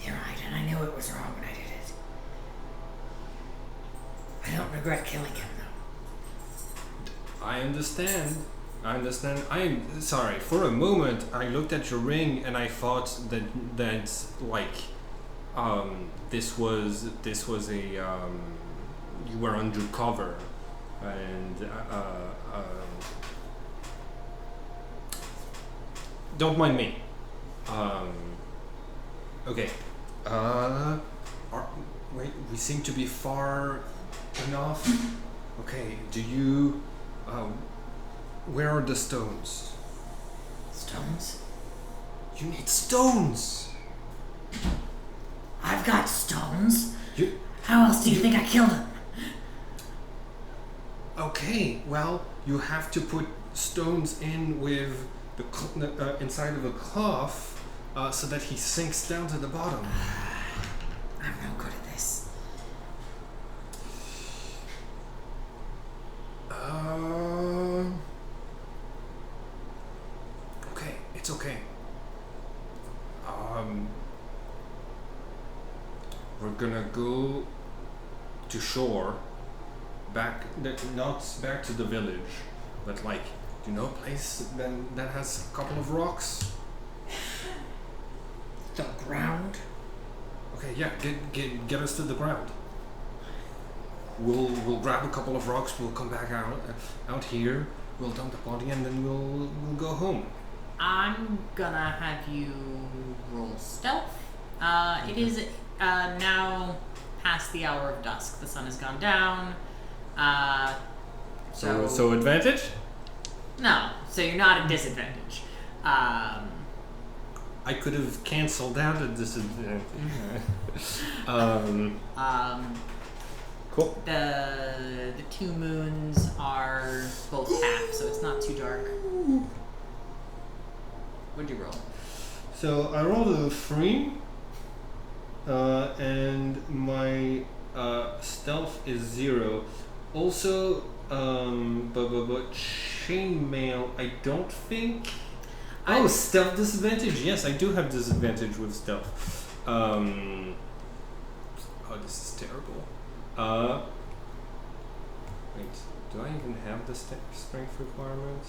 You're right, and I knew it was wrong when I did it. I don't regret killing him, though. I understand. I'm sorry. For a moment, I looked at your ring and I thought that this was a you were undercover, and don't mind me. Okay. Wait. We seem to be far enough. Okay. Do you? Where are the stones? Stones? You need stones! I've got stones. How else do you think I killed him? Okay, well, you have to put stones in with the inside of a cloth so that he sinks down to the bottom. I'm no good at this. Okay, it's okay. We're gonna go to shore, not back to the village, but do you know a place that has a couple of rocks? The ground? Okay, yeah, get us to the ground. We'll grab a couple of rocks. We'll come back out here. We'll dump the body and then we'll go home. I'm gonna have you roll stealth. It is now past the hour of dusk. The sun has gone down. So advantage? No, so you're not at disadvantage. I could have canceled out a disadvantage. Cool. The two moons are both half, so it's not too dark. What'd you roll? So I rolled a 3, and my stealth is 0. Also, but chainmail, I don't think. Oh, stealth disadvantage. Yes, I do have disadvantage with stealth. Oh, this is terrible. Wait, do I even have the strength requirement?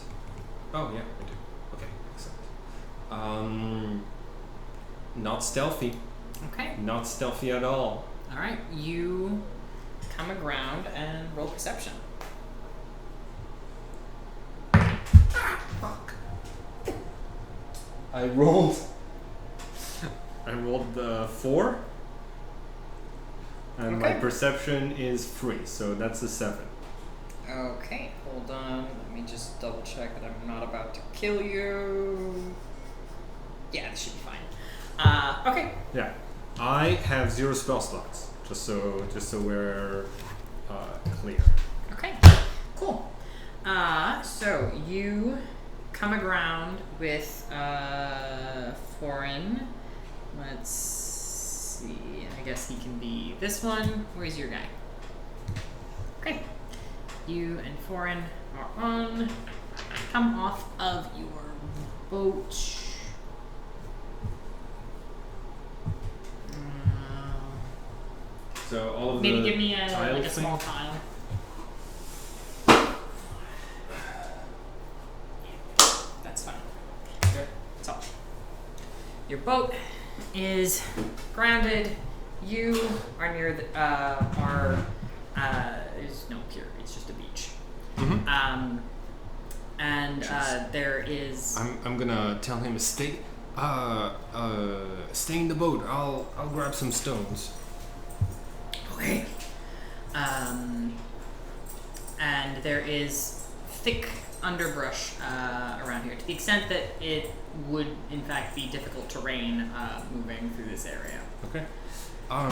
Oh yeah, I do. Okay, excellent. Not stealthy. Okay. Not stealthy at all. All right, you come around and roll perception. Fuck. I rolled the 4, and my perception is 3, so that's a 7. Okay, hold on. Let me just double check that I'm not about to kill you. Yeah, this should be fine. Okay. Yeah, I have 0 spell slots. Just so we're clear. Okay, cool. So you come around with foreign. Let's see. I guess he can be this one. Where's your guy? Okay. You and foreign are on. Come off of your boat. So all of maybe the give me a thing? small tile. That's fine. Good. So your boat is grounded. You are near the there's no pier. It's just a beach. Mm-hmm. And there is. I'm gonna tell him to stay in the boat. I'll grab some stones. Okay. And there is thick underbrush around here, to the extent that it would, in fact, be difficult terrain moving through this area. Okay. I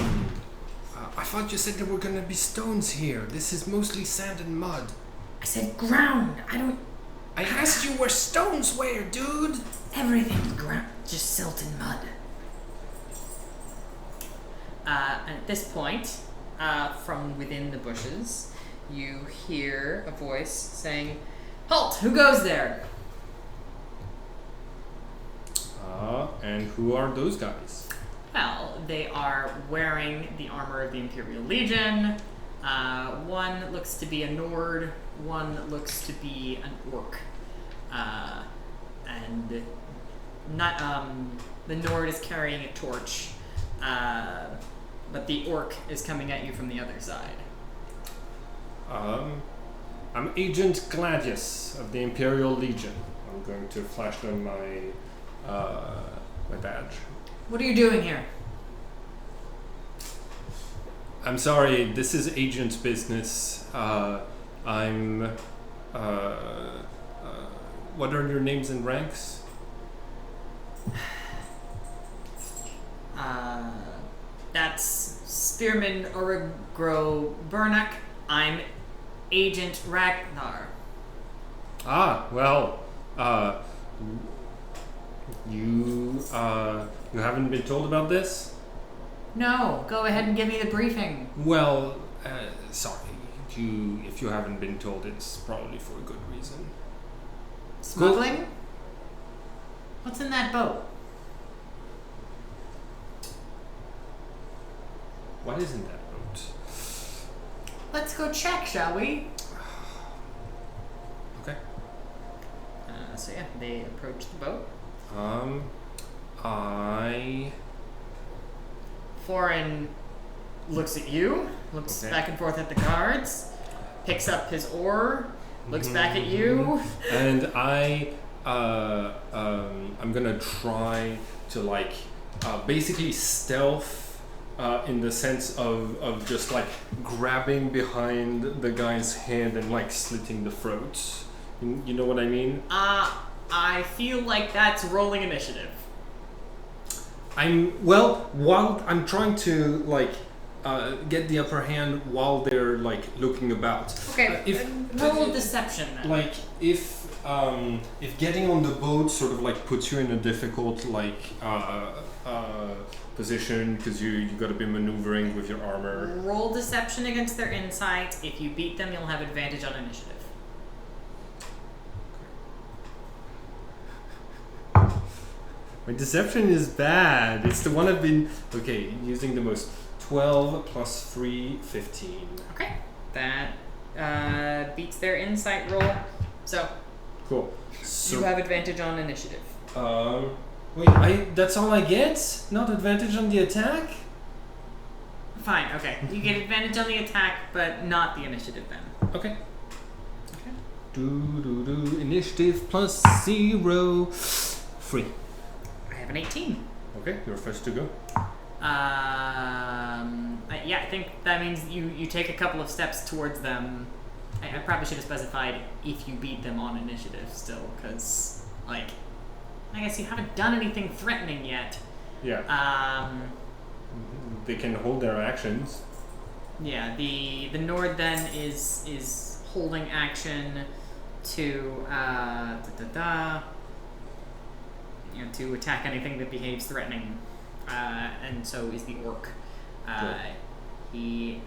thought you said there were gonna be stones here. This is mostly sand and mud. I said ground. I asked you where stones were, dude. Everything's ground, just silt and mud. And at this point, from within the bushes, you hear a voice saying, "Halt! Who goes there?" And who are those guys? Well, they are wearing the armor of the Imperial Legion. One looks to be a Nord, one looks to be an Orc. And not the Nord is carrying a torch, but the Orc is coming at you from the other side. I'm Agent Gladius of the Imperial Legion. I'm going to flash them my badge. What are you doing here? I'm sorry, this is agent's business. What are your names and ranks? That's Spearman Origro Burnock. I'm Agent Ragnar. Well, you haven't been told about this? No, go ahead and give me the briefing. Well, sorry. If you haven't been told, it's probably for a good reason. Smuggling? Cool. What's in that boat? What is in that boat? Let's go check, shall we? Okay. So yeah, they approach the boat. Foreign looks at you, looks back and forth at the guards, picks up his oar, looks back at you. And I'm gonna try to basically stealth in the sense of just grabbing behind the guy's hand and slitting the throats. You know what I mean? I feel like that's rolling initiative. While I'm trying to get the upper hand while they're looking about. Okay, roll deception then. If getting on the boat sort of puts you in a difficult position because you got to be maneuvering with your armor. Roll deception against their insight. If you beat them, you'll have advantage on initiative. My deception is bad. It's the one I've been using the most. 12 plus 3, 15. Okay, that beats their insight roll. So Cool. you have advantage on initiative. Wait, that's all I get? Not advantage on the attack? Fine. Okay, you get advantage on the attack, but not the initiative then. Okay. Okay. Initiative plus 0. 3. I have an 18. Okay, you're first to go. Yeah, I think that means you take a couple of steps towards them. I probably should have specified if you beat them on initiative still, because, like, I guess you haven't done anything threatening yet. Yeah. They can hold their actions. Yeah, the Nord then is holding action to to attack anything that behaves threatening. And so is the orc. He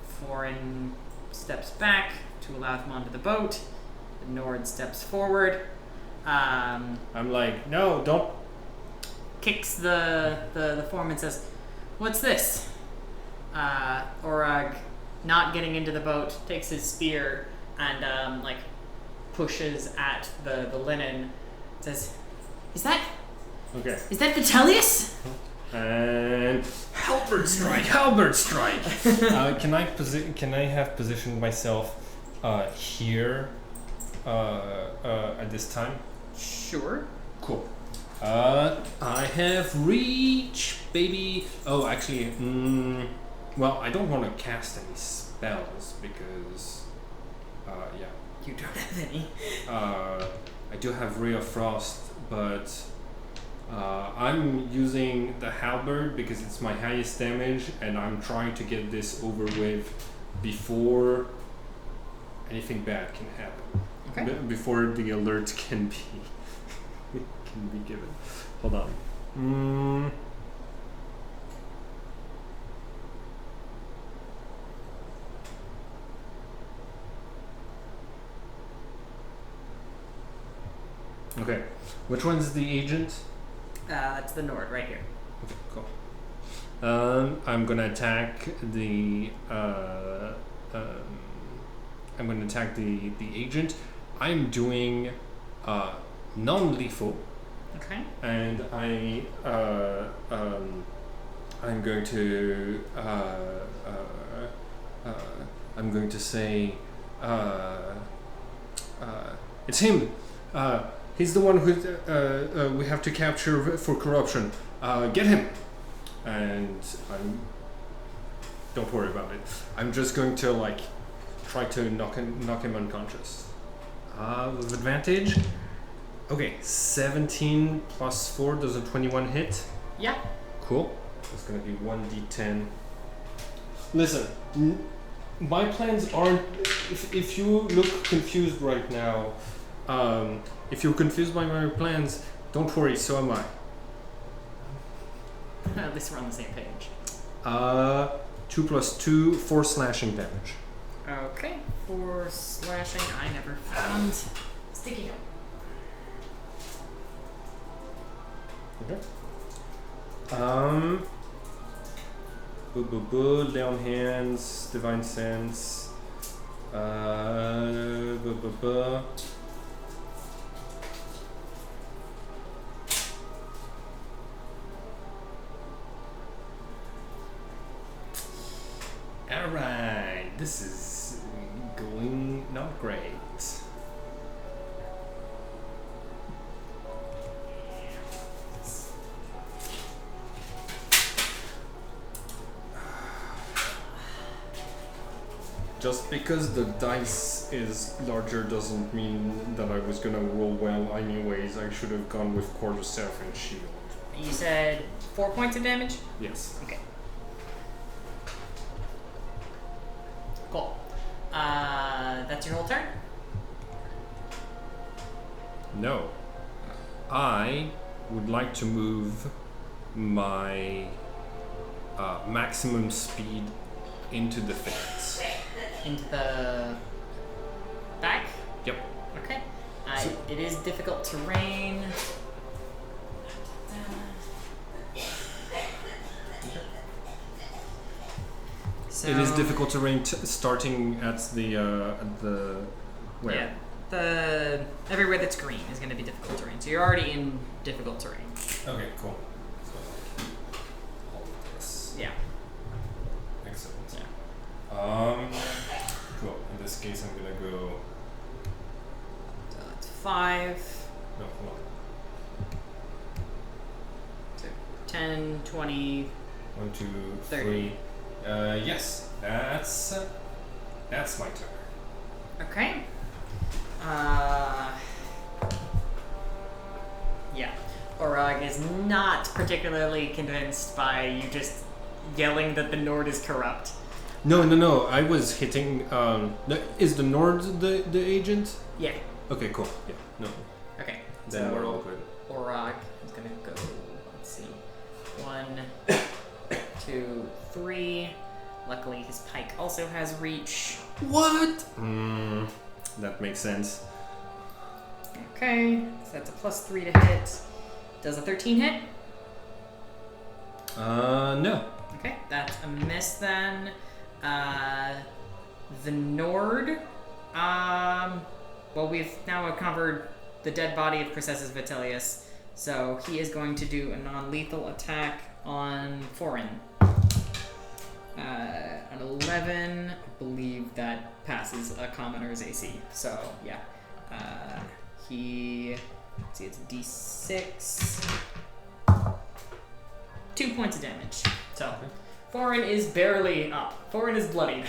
Florin steps back to allow them onto the boat. The Nord steps forward. I'm like, no, don't. Kicks the form and says, "What's this?" Orag, not getting into the boat, takes his spear and pushes at the linen. Says, "Is that Vitellius?" And halberd strike. Can I have positioned myself here at this time? Sure. Cool. I have reach, baby. Oh, actually, well, I don't want to cast any spells because, yeah. You don't have any. I do have Ray of Frost, but I'm using the halberd because it's my highest damage, and I'm trying to get this over with before anything bad can happen. Okay. Before the alert can be given. Hold on. Okay. Which one's the agent? That's the Nord right here. Okay, cool. I'm gonna attack the agent. I'm doing non-lethal. Okay. And I'm going to say it's him. He's the one who we have to capture for corruption. Get him. And don't worry about it. I'm just going to try to knock him unconscious. With advantage. Okay, 17 plus 4 does a 21 hit. Yeah. Cool. It's gonna be 1d10. Listen, my plans aren't. If you look confused right now, if you're confused by my plans, don't worry. So am I. At least we're on the same page. 2 plus 2, 4 slashing damage. Okay. 4 slashing. I never found sticky note. Okay. Lay on hands, divine sense. Alright, this is going not great. Just because the dice is larger doesn't mean that I was gonna roll well anyways. I should have gone with Cordyceps and Shield. You said 4 points of damage? Yes. Okay. Cool. That's your whole turn? No. I would like to move my maximum speed into the fence. Into the back? Yep. Okay. So- It is difficult terrain. So, It is difficult terrain starting at the where? Yeah. Everywhere that's green is going to be difficult terrain. So you're already in difficult terrain. Okay, cool. So all of this. Yeah. Excellent. Yeah. Cool. In this case, I'm gonna go. So that's 5. No, hold on. So 10, 20. 1, 2, 30. 3. Yes, that's my turn. Okay. Yeah. Orag is not particularly convinced by you just yelling that the Nord is corrupt. No. I was hitting. Is the Nord the agent? Yeah. Okay, cool. Yeah. No. Okay. Then so we're all good. Orag is gonna go. Let's see. 1, 2, 3. Luckily, his pike also has reach. What? That makes sense. Okay, so that's a +3 to hit. Does a 13 hit? No. Okay, that's a miss then. The Nord. Well, we've now covered the dead body of Processus Vitellius, so he is going to do a non-lethal attack on Foreign. An 11, I believe that passes a commoner's AC. So, yeah. Let's see, it's D6. 2 points of damage. So, Foreign is barely up. Foreign is bloodied.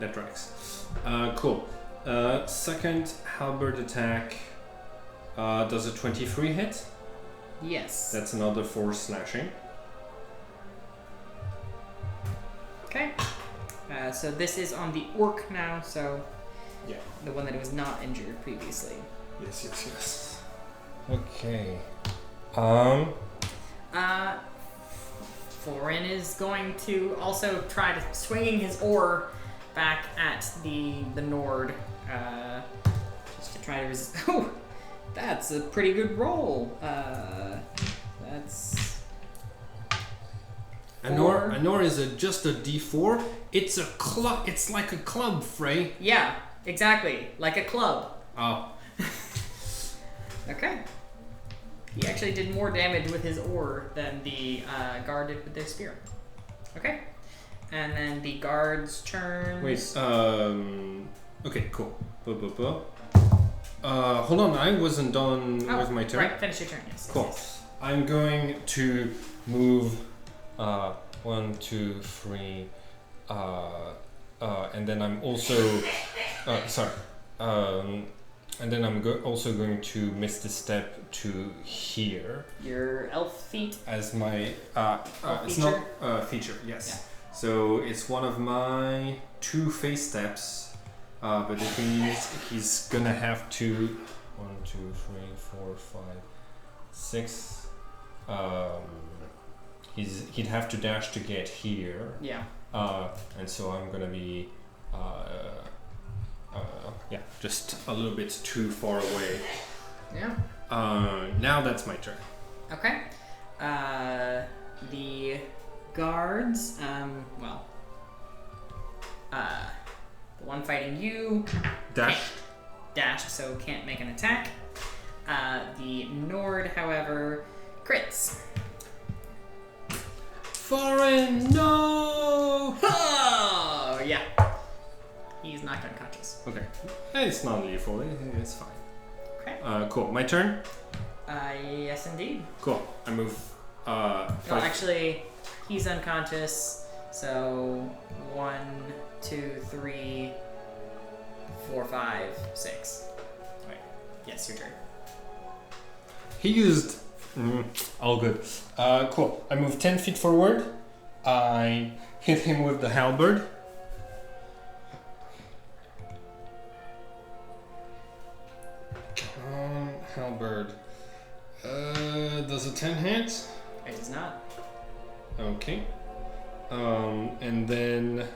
That tracks. Cool. Second halberd attack. Does a 23 hit? Yes. That's another 4 slashing. Okay. So this is on the orc now, so Yeah. the one that was not injured previously. Yes. Okay. Foreign is going to also try to swinging his oar back at the Nord, just to try to resist. Oh, that's a pretty good roll. That's. Anor is just a D4. It's a club. It's like a club, Frey. Yeah, exactly, like a club. Oh. Okay. He actually did more damage with his oar than the guard did with their spear. Okay. And then the guard's turn. Wait. Okay. Cool. Hold on. I wasn't done with my turn. Right. Finish your turn. Yes. Cool. Yes. I'm going to move. 1, 2, 3. And then I'm also. Sorry. And then I'm also going to miss the step to here. Your elf feet. As my it's feature? not feature, yes. Yeah. So it's one of my 2 face steps, but it means he's gonna have to 1, 2, 3, 4, 5, 6. He'd have to dash to get here. Yeah. And so I'm gonna be just a little bit too far away. Yeah. Now that's my turn. Okay. The guards. The one fighting you. Dashed, so can't make an attack. The Nord, however, crits. Foreign, no! Oh, yeah. He's knocked unconscious. Okay. It's non-lethal. It's fine. Okay. Cool. My turn? Yes, indeed. Cool. I move. No, actually, he's unconscious. So 1, 2, 3, 4, 5, 6. Right. Yes, your turn. He used. All good. Cool. I move 10 feet forward. I hit him with the halberd. Halberd. Does a 10 hit? It is not. Okay. And then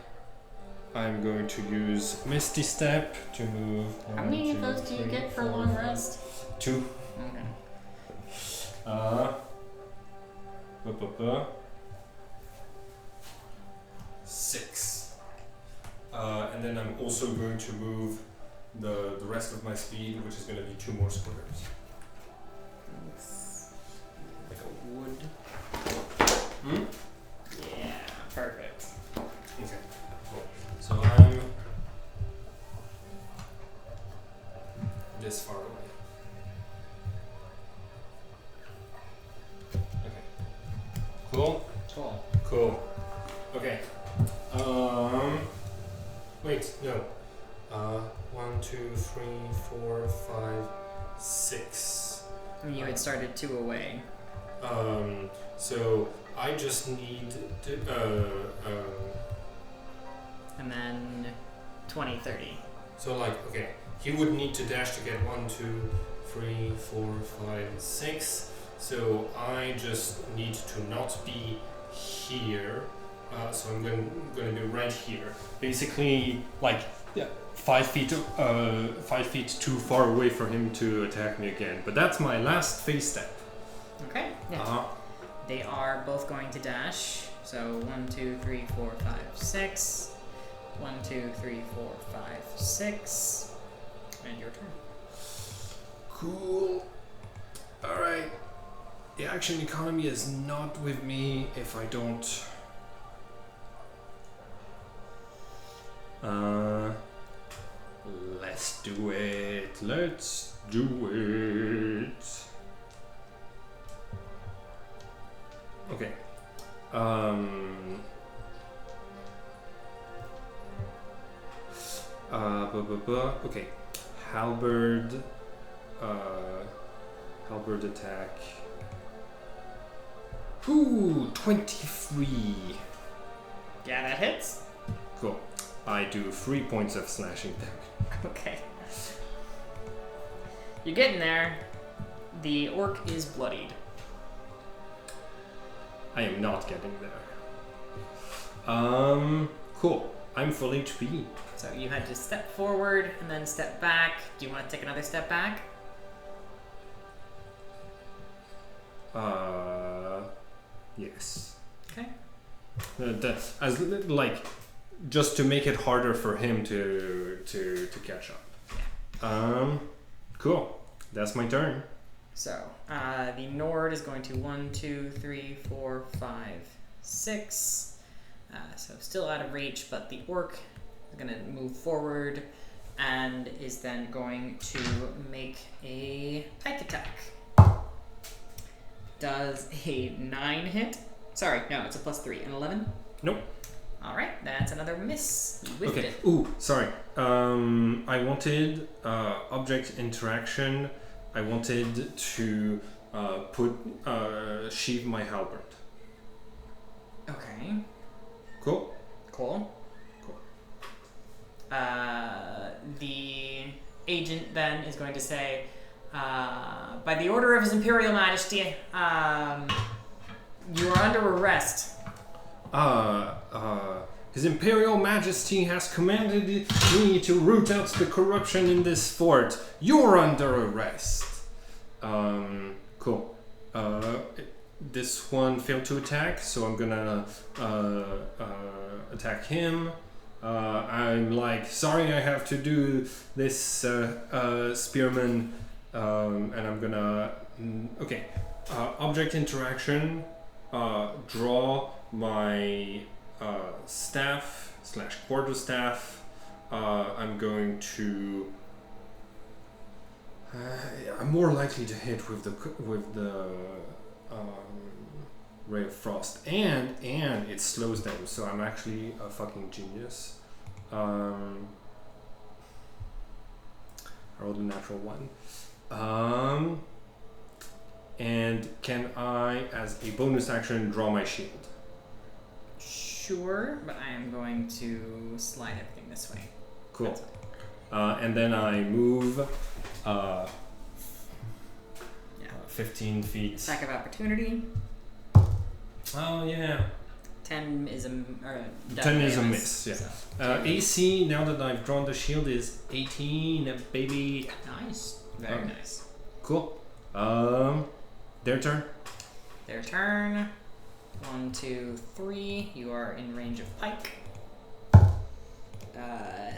I'm going to use Misty Step to move. How many of those do you get for long rest? 2. Okay. Buh, buh, buh. 6. And then I'm also going to move the rest of my speed, which is going to be 2 more squares. It's like a wood. Hmm? Yeah, perfect. Okay, cool. So I'm this far away. Okay. Cool? Cool. Cool. Okay. Wait, no. 1, 2, 3, 4, 5, 6. You had started 2 away. So I just need to, And then 20, 30. so like, okay, he would need to dash to get 1, 2, 3, 4, 5, 6. So I just need to not be here. So I'm going to be right here. Basically, like 5 feet, 5 feet too far away for him to attack me again. But that's my last phase step. Okay. Yeah. They are both going to dash. So 1, 2, 3, 4, 5, 6. 1, 2, 3, 4, 5, 6. And your turn. Cool. All right. The action economy is not with me if I don't. Let's do it. Let's do it. Okay. Okay. Halberd. Halberd attack. Ooh, 23. Yeah, that hits. Cool. I do 3 points of slashing damage. Okay. You're getting there. The orc is bloodied. I am not getting there. Cool. I'm full HP. So you had to step forward and then step back. Do you want to take another step back? Yes. Okay. Just to make it harder for him to catch up. Yeah. Cool. That's my turn. So, the Nord is going to 1, 2, 3, 4, 5, 6. So still out of reach, but the orc is going to move forward and is then going to make a pike attack. Does a 9 hit? Sorry, no, it's a +3. An 11? Nope. Alright, that's another miss. You whiffed Okay. it. Ooh, sorry. I wanted object interaction. I wanted to sheath my halberd. Okay. Cool. Cool. The agent then is going to say, by the order of His Imperial Majesty, you are under arrest. His Imperial Majesty has commanded me to root out the corruption in this fort. You're under arrest. Cool. This one failed to attack, so I'm gonna attack him. I'm like, sorry I have to do this, spearman, and I'm gonna, okay, object interaction, draw my staff / quarterstaff. I'm going to, I'm more likely to hit with the Ray of Frost, and it slows them, so I'm actually a fucking genius. I rolled a natural 1. And can I, as a bonus action, draw my shield? Sure, but I am going to slide everything this way. Cool. And then I move 15 feet. Attack of opportunity. Oh yeah. 10 is a 10 is a miss. Yeah. So, AC now that I've drawn the shield is 18, baby. nice. Very nice. Cool. Their turn. Their turn. 1, 2, 3. You are in range of Pike.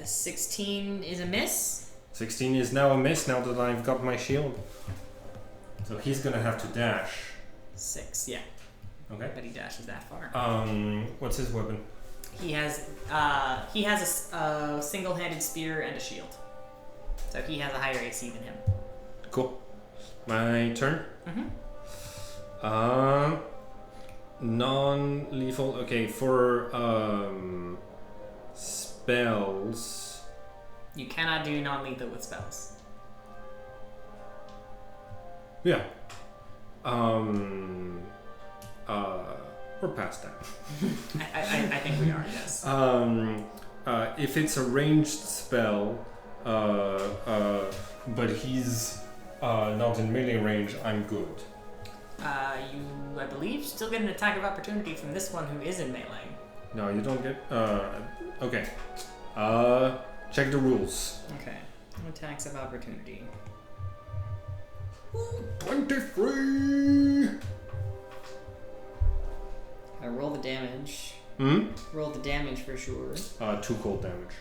16 is a miss. 16 is now a miss now that I've got my shield. So he's gonna have to dash. 6, yeah. Okay. But he dashes that far. What's his weapon? He has a single-handed spear and a shield. So he has a higher AC than him. Cool. My turn. Mm-hmm. Non-lethal. Okay, for spells. You cannot do non-lethal with spells. Yeah. We're past that. I think we are, yes. If it's a ranged spell, but he's not in melee range, I'm good. You, I believe, still get an attack of opportunity from this one who is in melee. No, you don't get. Okay. Check the rules. Okay. Attacks of opportunity. 23. Roll the damage. Hmm. Roll the damage for sure. 2 cold damage.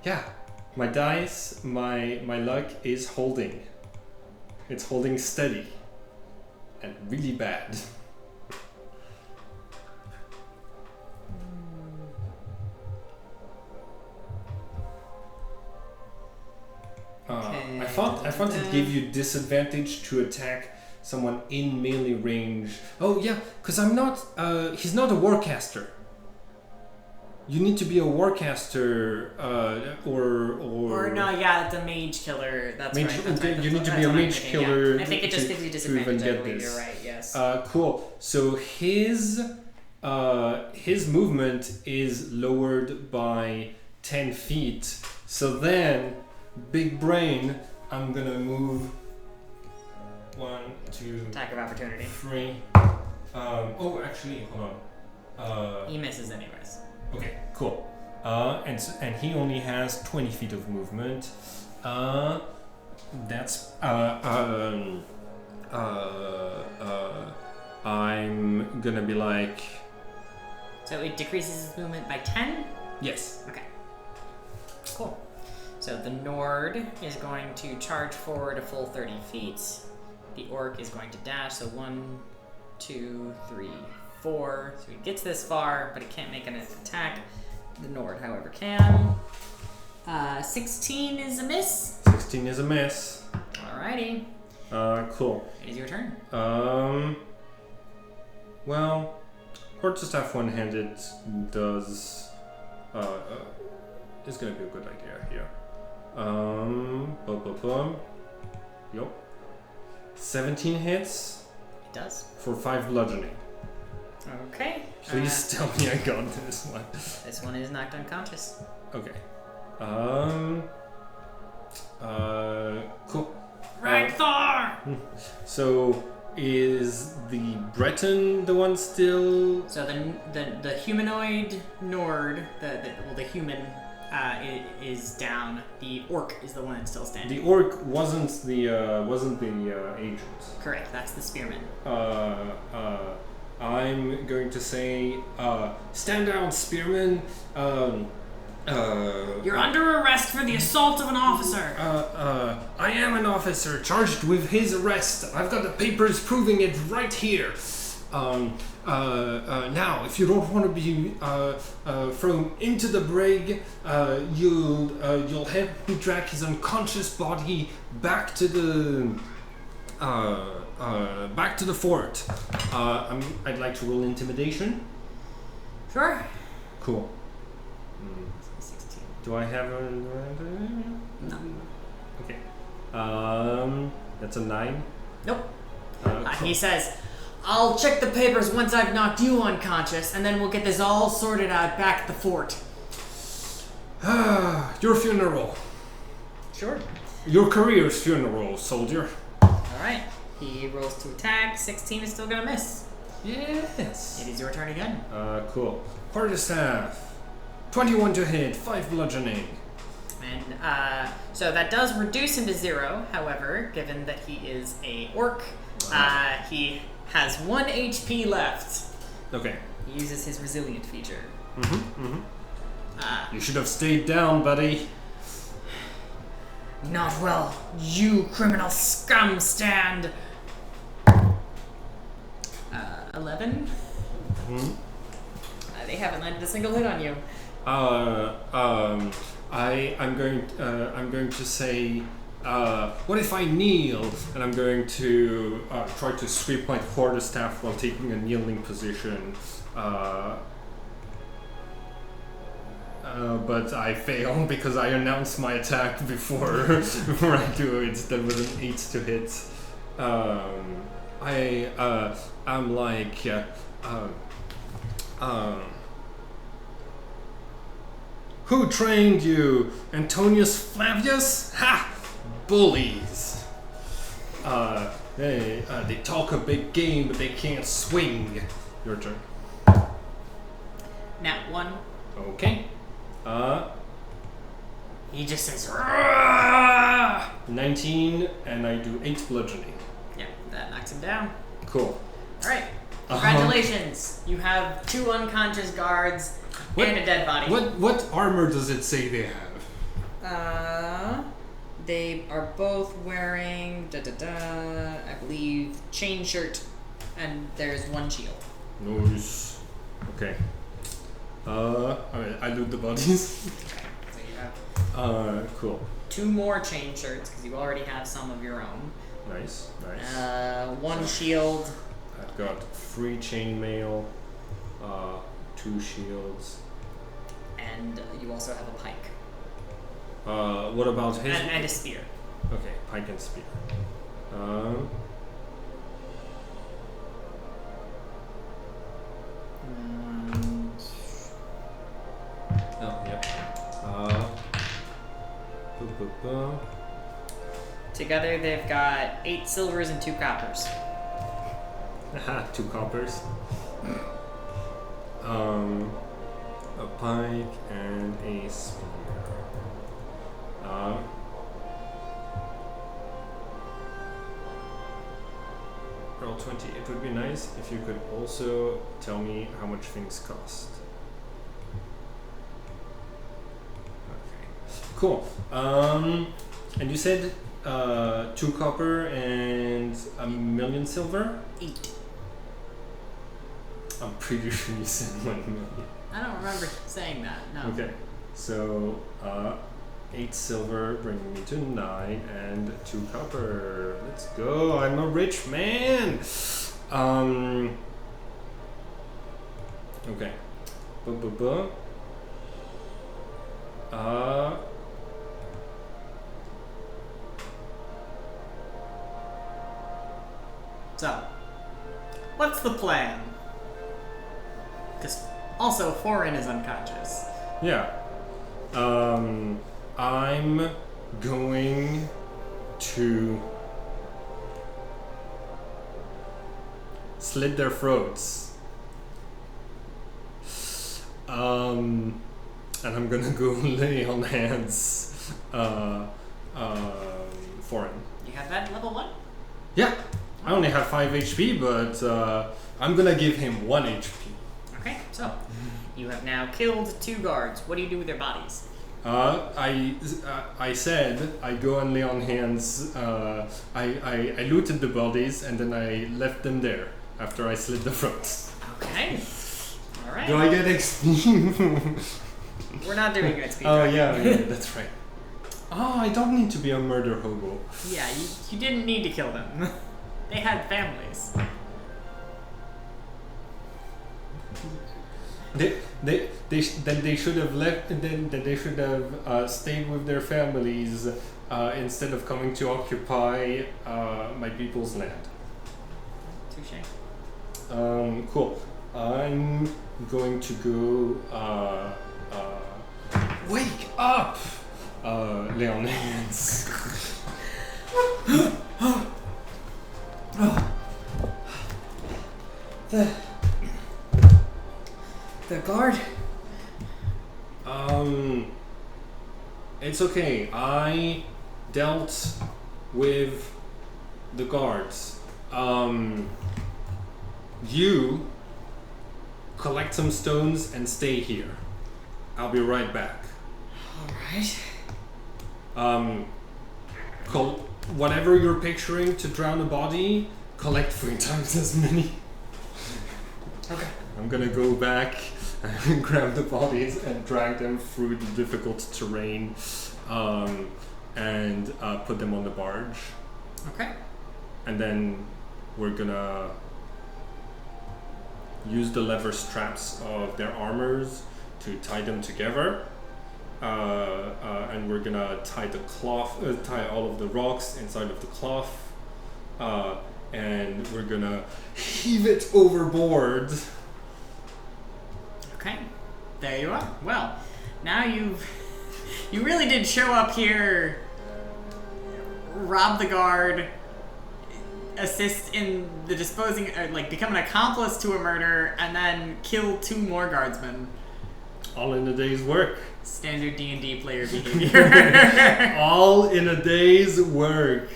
Yeah. My dice, my luck is holding. It's holding steady. And really bad. Okay. I thought it gave you disadvantage to attack someone in melee range. Oh yeah, because I'm not. He's not a warcaster. You need to be a warcaster, or no, yeah, it's a mage killer. That's mage, right. That's okay, right. you need to That's be a what I'm mage thinking, killer. yeah. I think it just gives you disadvantage. get I believe this. you're right. Yes. Cool. So his movement is lowered by 10 feet. So then, big brain, I'm gonna move 1, 2, Attack of opportunity. 3. Actually, hold on. He misses anyways. Okay, cool. And he only has 20 feet of movement. That's I'm gonna be like. So it decreases his movement by 10? Yes. Okay. Cool. So the Nord is going to charge forward a full 30 feet. The Orc is going to dash, so 1, 2, 3, 4. So he gets this far, but he can't make an attack. The Nord, however, can. 16 is a miss. 16 is a miss. Alrighty. Cool. It is your turn. Well, Quarterstaff one-handed does is gonna be a good idea here. Yup. 17 hits It does. for 5 bludgeoning. Okay. Please tell me I got this one. This one is knocked unconscious. Okay. Cool. Ragthar! So is the Breton the one still? So the humanoid Nord, the human, is down. The Orc is the one that's still standing. The Orc wasn't the agent. Correct. That's the spearman. I'm going to say, stand down, spearman. You're under arrest for the assault of an officer. I am an officer charged with his arrest. I've got the papers proving it right here. Now, if you don't want to be thrown into the brig, you'll help me drag his unconscious body back to the fort. I'd like to roll intimidation. Sure. Cool. 16. Do I have a? No. Okay. That's a 9. Nope. Cool. He says, "I'll check the papers once I've knocked you unconscious, and then we'll get this all sorted out back at the fort." Your funeral. Sure. Your career's funeral, soldier. All right. He rolls to attack. 16 is still gonna miss. Yes. It is your turn again. Cool. Quarterstaff. 21 to hit, 5 bludgeoning. And so that does reduce him to 0. However, given that he is a orc, he has 1 HP left. Okay. He uses his resilient feature. You should have stayed down, buddy. Not well, you criminal scum stand. 11. They haven't landed a single hit on you. I'm going to say, what if I kneel? And I'm going to try to sweep my quarterstaff while taking a kneeling position. But I fail because I announced my attack before I do it. That was an 8 to hit. I'm like, who trained you? Antonius Flavius? Ha! Bullies. They talk a big game, but they can't swing. Your turn. Nat 1. Okay. He just says, "Rah!" 19, and I do 8 bludgeoning. Yeah, that knocks him down. Cool. Alright. Congratulations. You have 2 unconscious guards and a dead body. What armor does it say they have? They are both wearing I believe chain shirt, and there's 1 shield. Nice. Okay. Alright, I loot the bodies. Okay, so you have cool. 2 more chain shirts because you already have some of your own. Nice. 1 shield. I've got 3 chainmail, 2 shields. And you also have a pike. What about his? And a spear. Okay, pike and spear. Oh, yep. Together they've got 8 silvers and 2 coppers. Aha, 2 coppers. A pike and a spear. Roll 20. It would be nice if you could also tell me how much things cost. Okay. Cool. And you said 2 copper and 1,000,000 silver? 8. I'm pretty sure you said 1,000,000. I don't remember saying that, no. Okay. So 8 silver, bringing me to 9, and 2 copper. Let's go! I'm a rich man. Okay. So, what's the plan? Because also Foreign is unconscious. Yeah. I'm going to slit their throats. And I'm gonna go lay on hands. Foreign. You have that level 1? Yeah. I only have 5 HP, but I'm gonna give him 1 HP. Okay, so you have now killed 2 guards. What do you do with their bodies? I said I go and lay on hands. I looted the bodies and then I left them there after I slit the throats. Okay. All right. Do I get XP? We're not doing XP. Oh yeah, that's right. Oh, I don't need to be a murder hobo. Yeah, you didn't need to kill them. They had families. They should have left. Then they should have stayed with their families instead of coming to occupy my people's land. Touché. Cool. I'm going to go. Wake up, Leon Hands. The guard? It's okay. I dealt with the guards. You collect some stones and stay here. I'll be right back. Alright. Whatever you're picturing to drown a body, collect 3 times as many. Okay. I'm gonna go back and grab the bodies and drag them through the difficult terrain, and put them on the barge. Okay. And then we're gonna use the leather straps of their armors to tie them together. And we're gonna tie the cloth, tie all of the rocks inside of the cloth, and we're gonna heave it overboard. Okay, there you are. Well, now you really did show up here, rob the guard, assist in the disposing, become an accomplice to a murder, and then kill 2 more guardsmen. All in a day's work. Standard D&D player behavior. All in a day's work.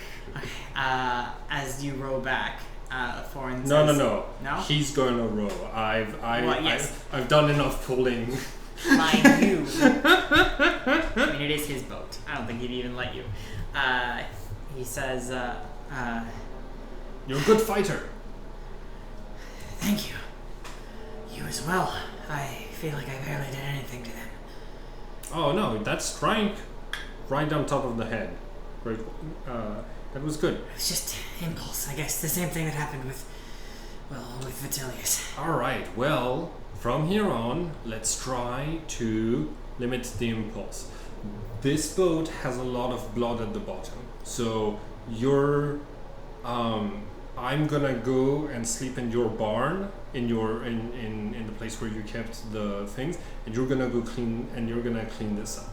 As you row back, Foreign No. says, No? He's going to row. Yes. I've done enough pulling. By you. I mean, it is his boat. I don't think he'd even let you. He says, You're a good fighter. Thank you. You as well. I feel like I barely did anything to them. Oh no, that's strike right on top of the head. Great. That was good. It was just impulse, I guess. The same thing that happened with Vitellius. Alright, well, from here on, let's try to limit the impulse. This boat has a lot of blood at the bottom, so I'm gonna go and sleep in your barn, in the place where you kept the things, and you're gonna go clean this up.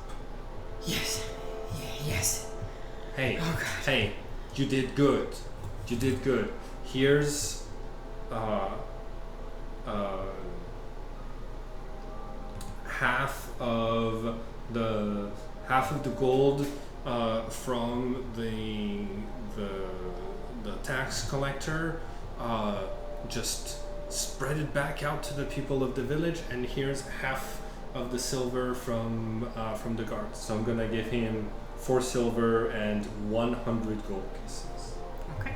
Yes. Yes. Hey, Oh, God. hey, you did good. Here's half of the gold from the tax collector. Just spread it back out to the people of the village, and here's half of the silver from the guards. So I'm gonna give him 4 silver and 100 gold pieces. Okay.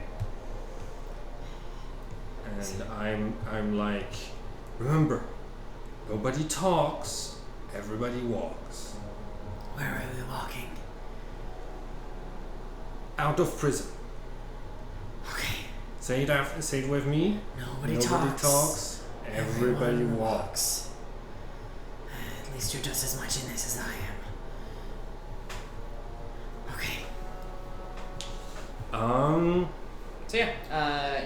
And I'm like, remember, nobody talks, everybody walks. Where are we walking? Out of prison. Okay. Say it with me. Nobody talks. talks. Everybody Everyone walks. At least you're just as much in this as I am. Okay. So yeah,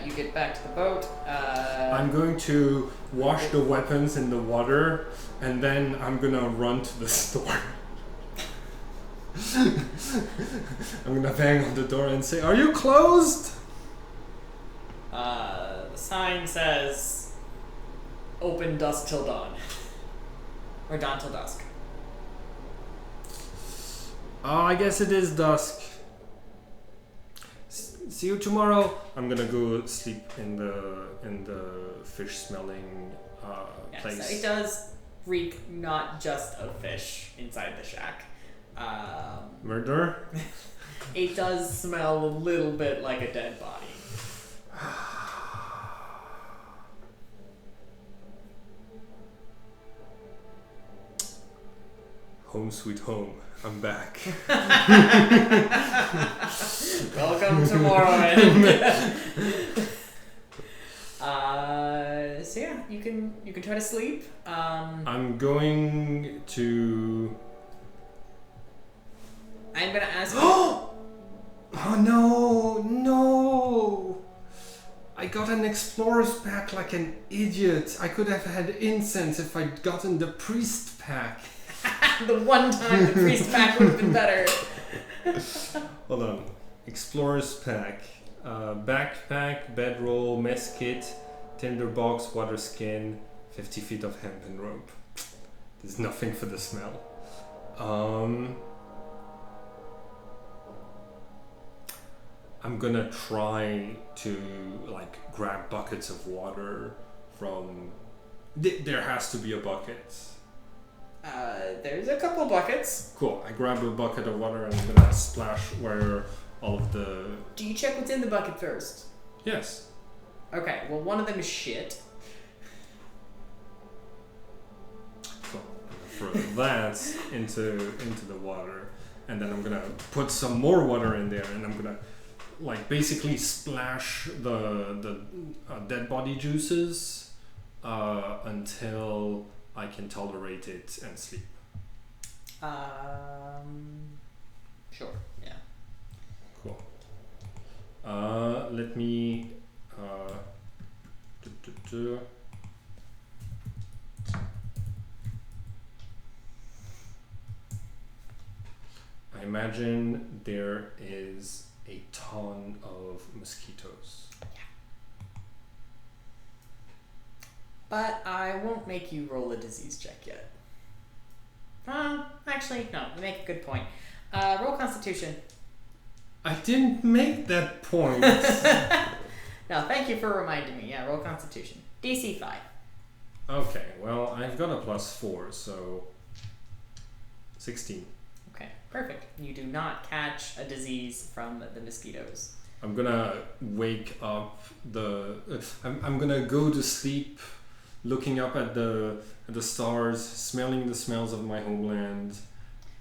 you get back to the boat. I'm going to wash the weapons in the water, and then I'm gonna run to the store. I'm gonna bang on the door and say, "Are you closed?" The sign says, "Open dusk till dawn," or dawn till dusk. Oh, I guess it is dusk. See you tomorrow. I'm gonna go sleep in the fish-smelling place. So it does reek not just of fish inside the shack. Murder? It does smell a little bit like a dead body. Home sweet home. I'm back. Welcome to Morrowind. So yeah, you can try to sleep. I'm going to. I'm gonna ask. Oh no! I got an explorer's pack like an idiot. I could have had incense if I'd gotten the priest pack. The one time the priest pack would have been better. Hold on. Explorer's pack. Backpack, bedroll, mess kit, tinderbox, water skin, 50 feet of hempen rope. There's nothing for the smell. I'm gonna try to like grab buckets of water from. There has to be a bucket. There's a couple buckets. Cool. I grab a bucket of water and I'm gonna splash where all of the. Do you check what's in the bucket first? Yes. Okay. Well, one of them is shit. So I'm gonna throw that into the water, and then I'm gonna put some more water in there, and I'm gonna like basically splash the dead body juices until I can tolerate it and sleep. Sure. Yeah. Cool. Let me. I imagine there is a ton of mosquitoes. Yeah. But I won't make you roll a disease check yet. Actually, no. You make a good point. Roll Constitution. I didn't make that point. No, thank you for reminding me. Yeah, roll Constitution. DC 5. Okay, well, I've got a +4, so 16. Okay, perfect. You do not catch a disease from the mosquitoes. I'm gonna wake up I'm gonna go to sleep looking up at the stars, smelling the smells of my homeland.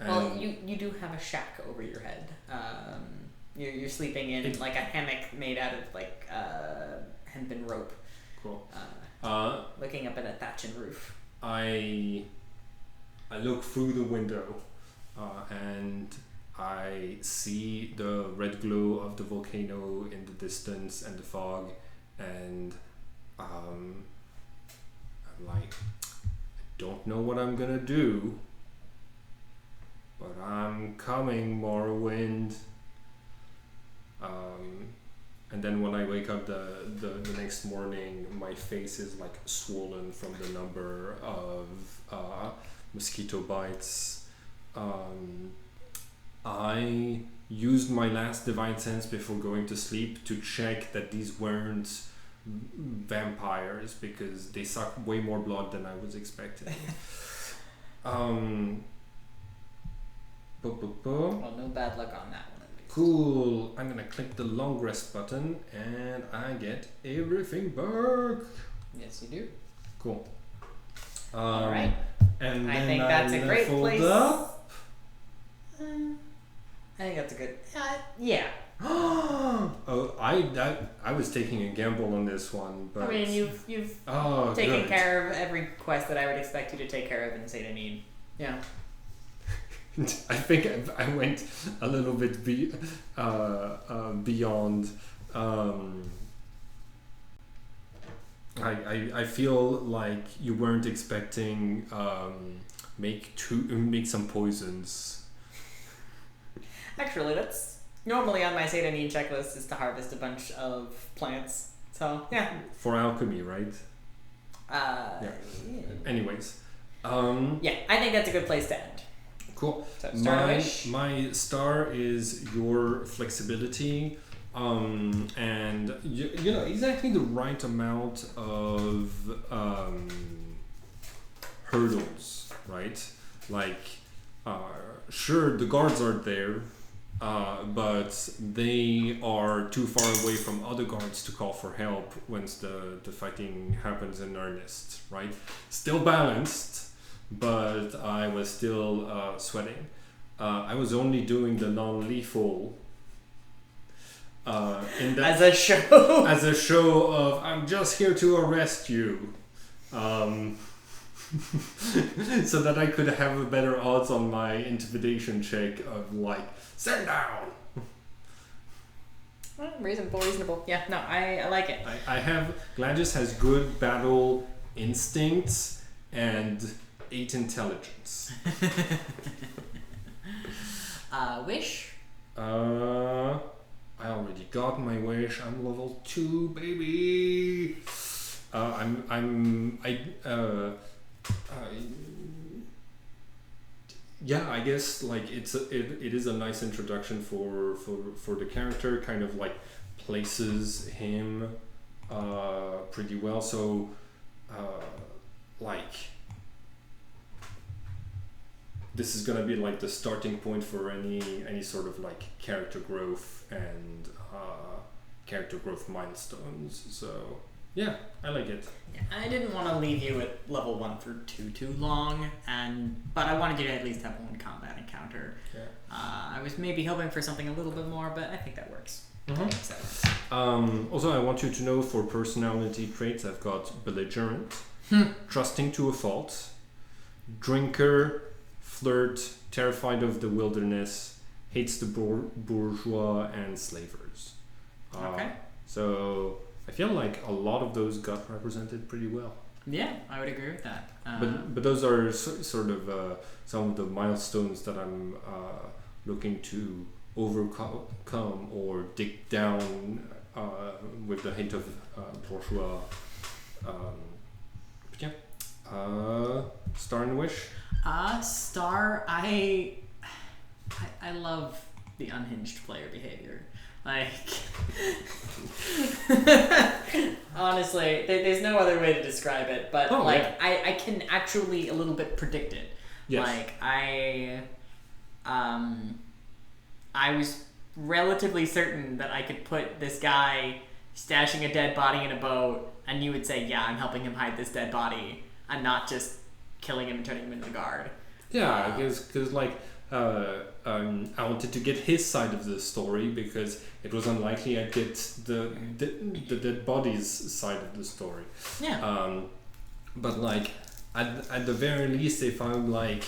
Well, you do have a shack over your head. You're sleeping in like a hammock made out of like hempen rope. Cool. Looking up at a thatched roof. I look through the window and I see the red glow of the volcano in the distance and the fog, and I'm like, I don't know what I'm gonna do, but I'm coming, Morrowind. And then when I wake up the next morning, my face is like swollen from the number of mosquito bites. I used my last divine sense before going to sleep to check that these weren't vampires, because they suck way more blood than I was expecting. Well, no bad luck on that one. Cool. I'm gonna click the long rest button and I get everything back. Yes, you do. Cool. All right. And I then think that's a great place. Up. I think that's a good. Yeah. Oh, I was taking a gamble on this one, but I mean, you've taken care of every quest that I would expect you to take care of in Saint Anine. Yeah. I think I went a little bit beyond. I feel like you weren't expecting make some poisons. Actually, that's normally on my Saint Anine checklist, is to harvest a bunch of plants. So yeah. For alchemy, right? Yeah. Anyways. Yeah, I think that's a good place to end. Cool. So my star is your flexibility, and you know exactly the right amount of hurdles, right? Like, sure, the guards are there, but they are too far away from other guards to call for help once the fighting happens in earnest, right? Still balanced. But I was still sweating. I was only doing the non-lethal as a show of I'm just here to arrest you, so that I could have a better odds on my intimidation check of like sit down. Well, reasonable. Yeah, no, I like it. Gladys has good battle instincts and 8 intelligence. Wish? I already got my wish. I'm level 2, baby. Yeah, I guess like it is a nice introduction for the character, kind of like places him pretty well. So like this is gonna be like the starting point for any sort of like character growth and character growth milestones. So yeah, I like it. Yeah, I didn't want to leave you at level 1 for too long, but I wanted you to at least have one combat encounter. Yeah. I was maybe hoping for something a little bit more, but I think that works. So. Also, I want you to know for personality traits, I've got belligerent, trusting to a fault, drinker, flirt, terrified of the wilderness, hates the bourgeois and slavers. Okay. So I feel like a lot of those got represented pretty well. Yeah, I would agree with that. But those are sort of some of the milestones that I'm looking to overcome or dig down with the hint of bourgeois. But yeah. Star and Wish? Star, I love the unhinged player behavior. Like, honestly, there's no other way to describe it, but I can actually a little bit predict it. Yes. Like, I was relatively certain that I could put this guy stashing a dead body in a boat, and you would say, yeah, I'm helping him hide this dead body, and not just killing him and turning him into the guard. Yeah, because like, I wanted to get his side of the story because it was unlikely I'd get the dead body's side of the story. Yeah. But like, at the very least, if I'm like,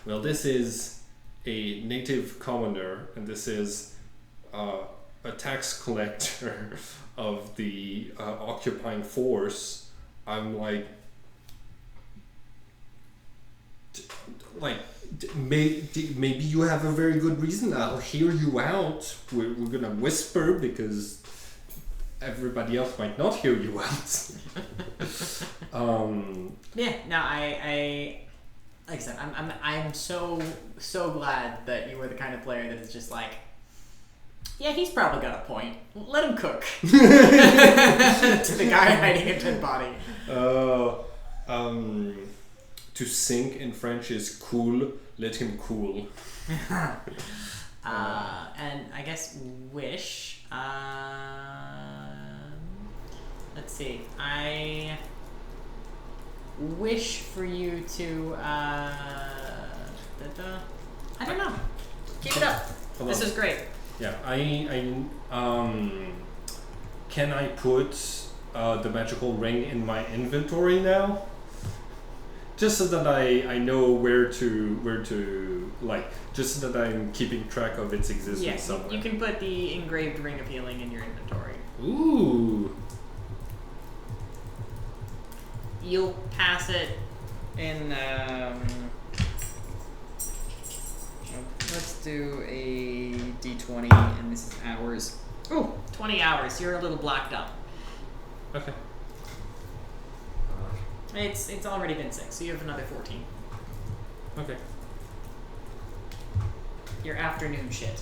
well, this is a native commoner and this is a tax collector of the occupying force, I'm like maybe you have a very good reason. I'll hear you out. We're gonna whisper because everybody else might not hear you out. Yeah. No, I like I said, I'm so glad that you were the kind of player that is just like, yeah, he's probably got a point. Let him cook. To the guy hiding a dead body. To sink in French is cool. Let him cool. And I guess wish. Let's see. I wish for you to. I don't know. Keep it up. This is great. Yeah, can I put the magical ring in my inventory now? Just so that I know where to like, just so that I'm keeping track of its existence somewhere. You can put the engraved ring of healing in your inventory. Ooh. You'll pass it in. Let's do a d20, and this is hours. Oh, 20 hours. You're a little blacked up. Okay. It's already been 6, so you have another 14. Okay. Your afternoon shit.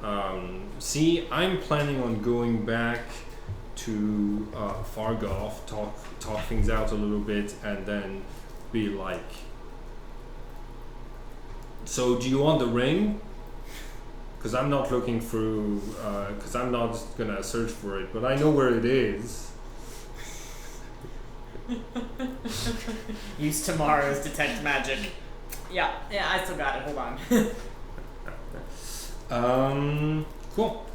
Yeah. See, I'm planning on going back to Fargoth, talk things out a little bit, and then be like, so do you want the ring? Because I'm not looking through, because I'm not gonna search for it, but I know where it is. Use tomorrow's detect magic. Yeah, I still got it. Hold on. Cool.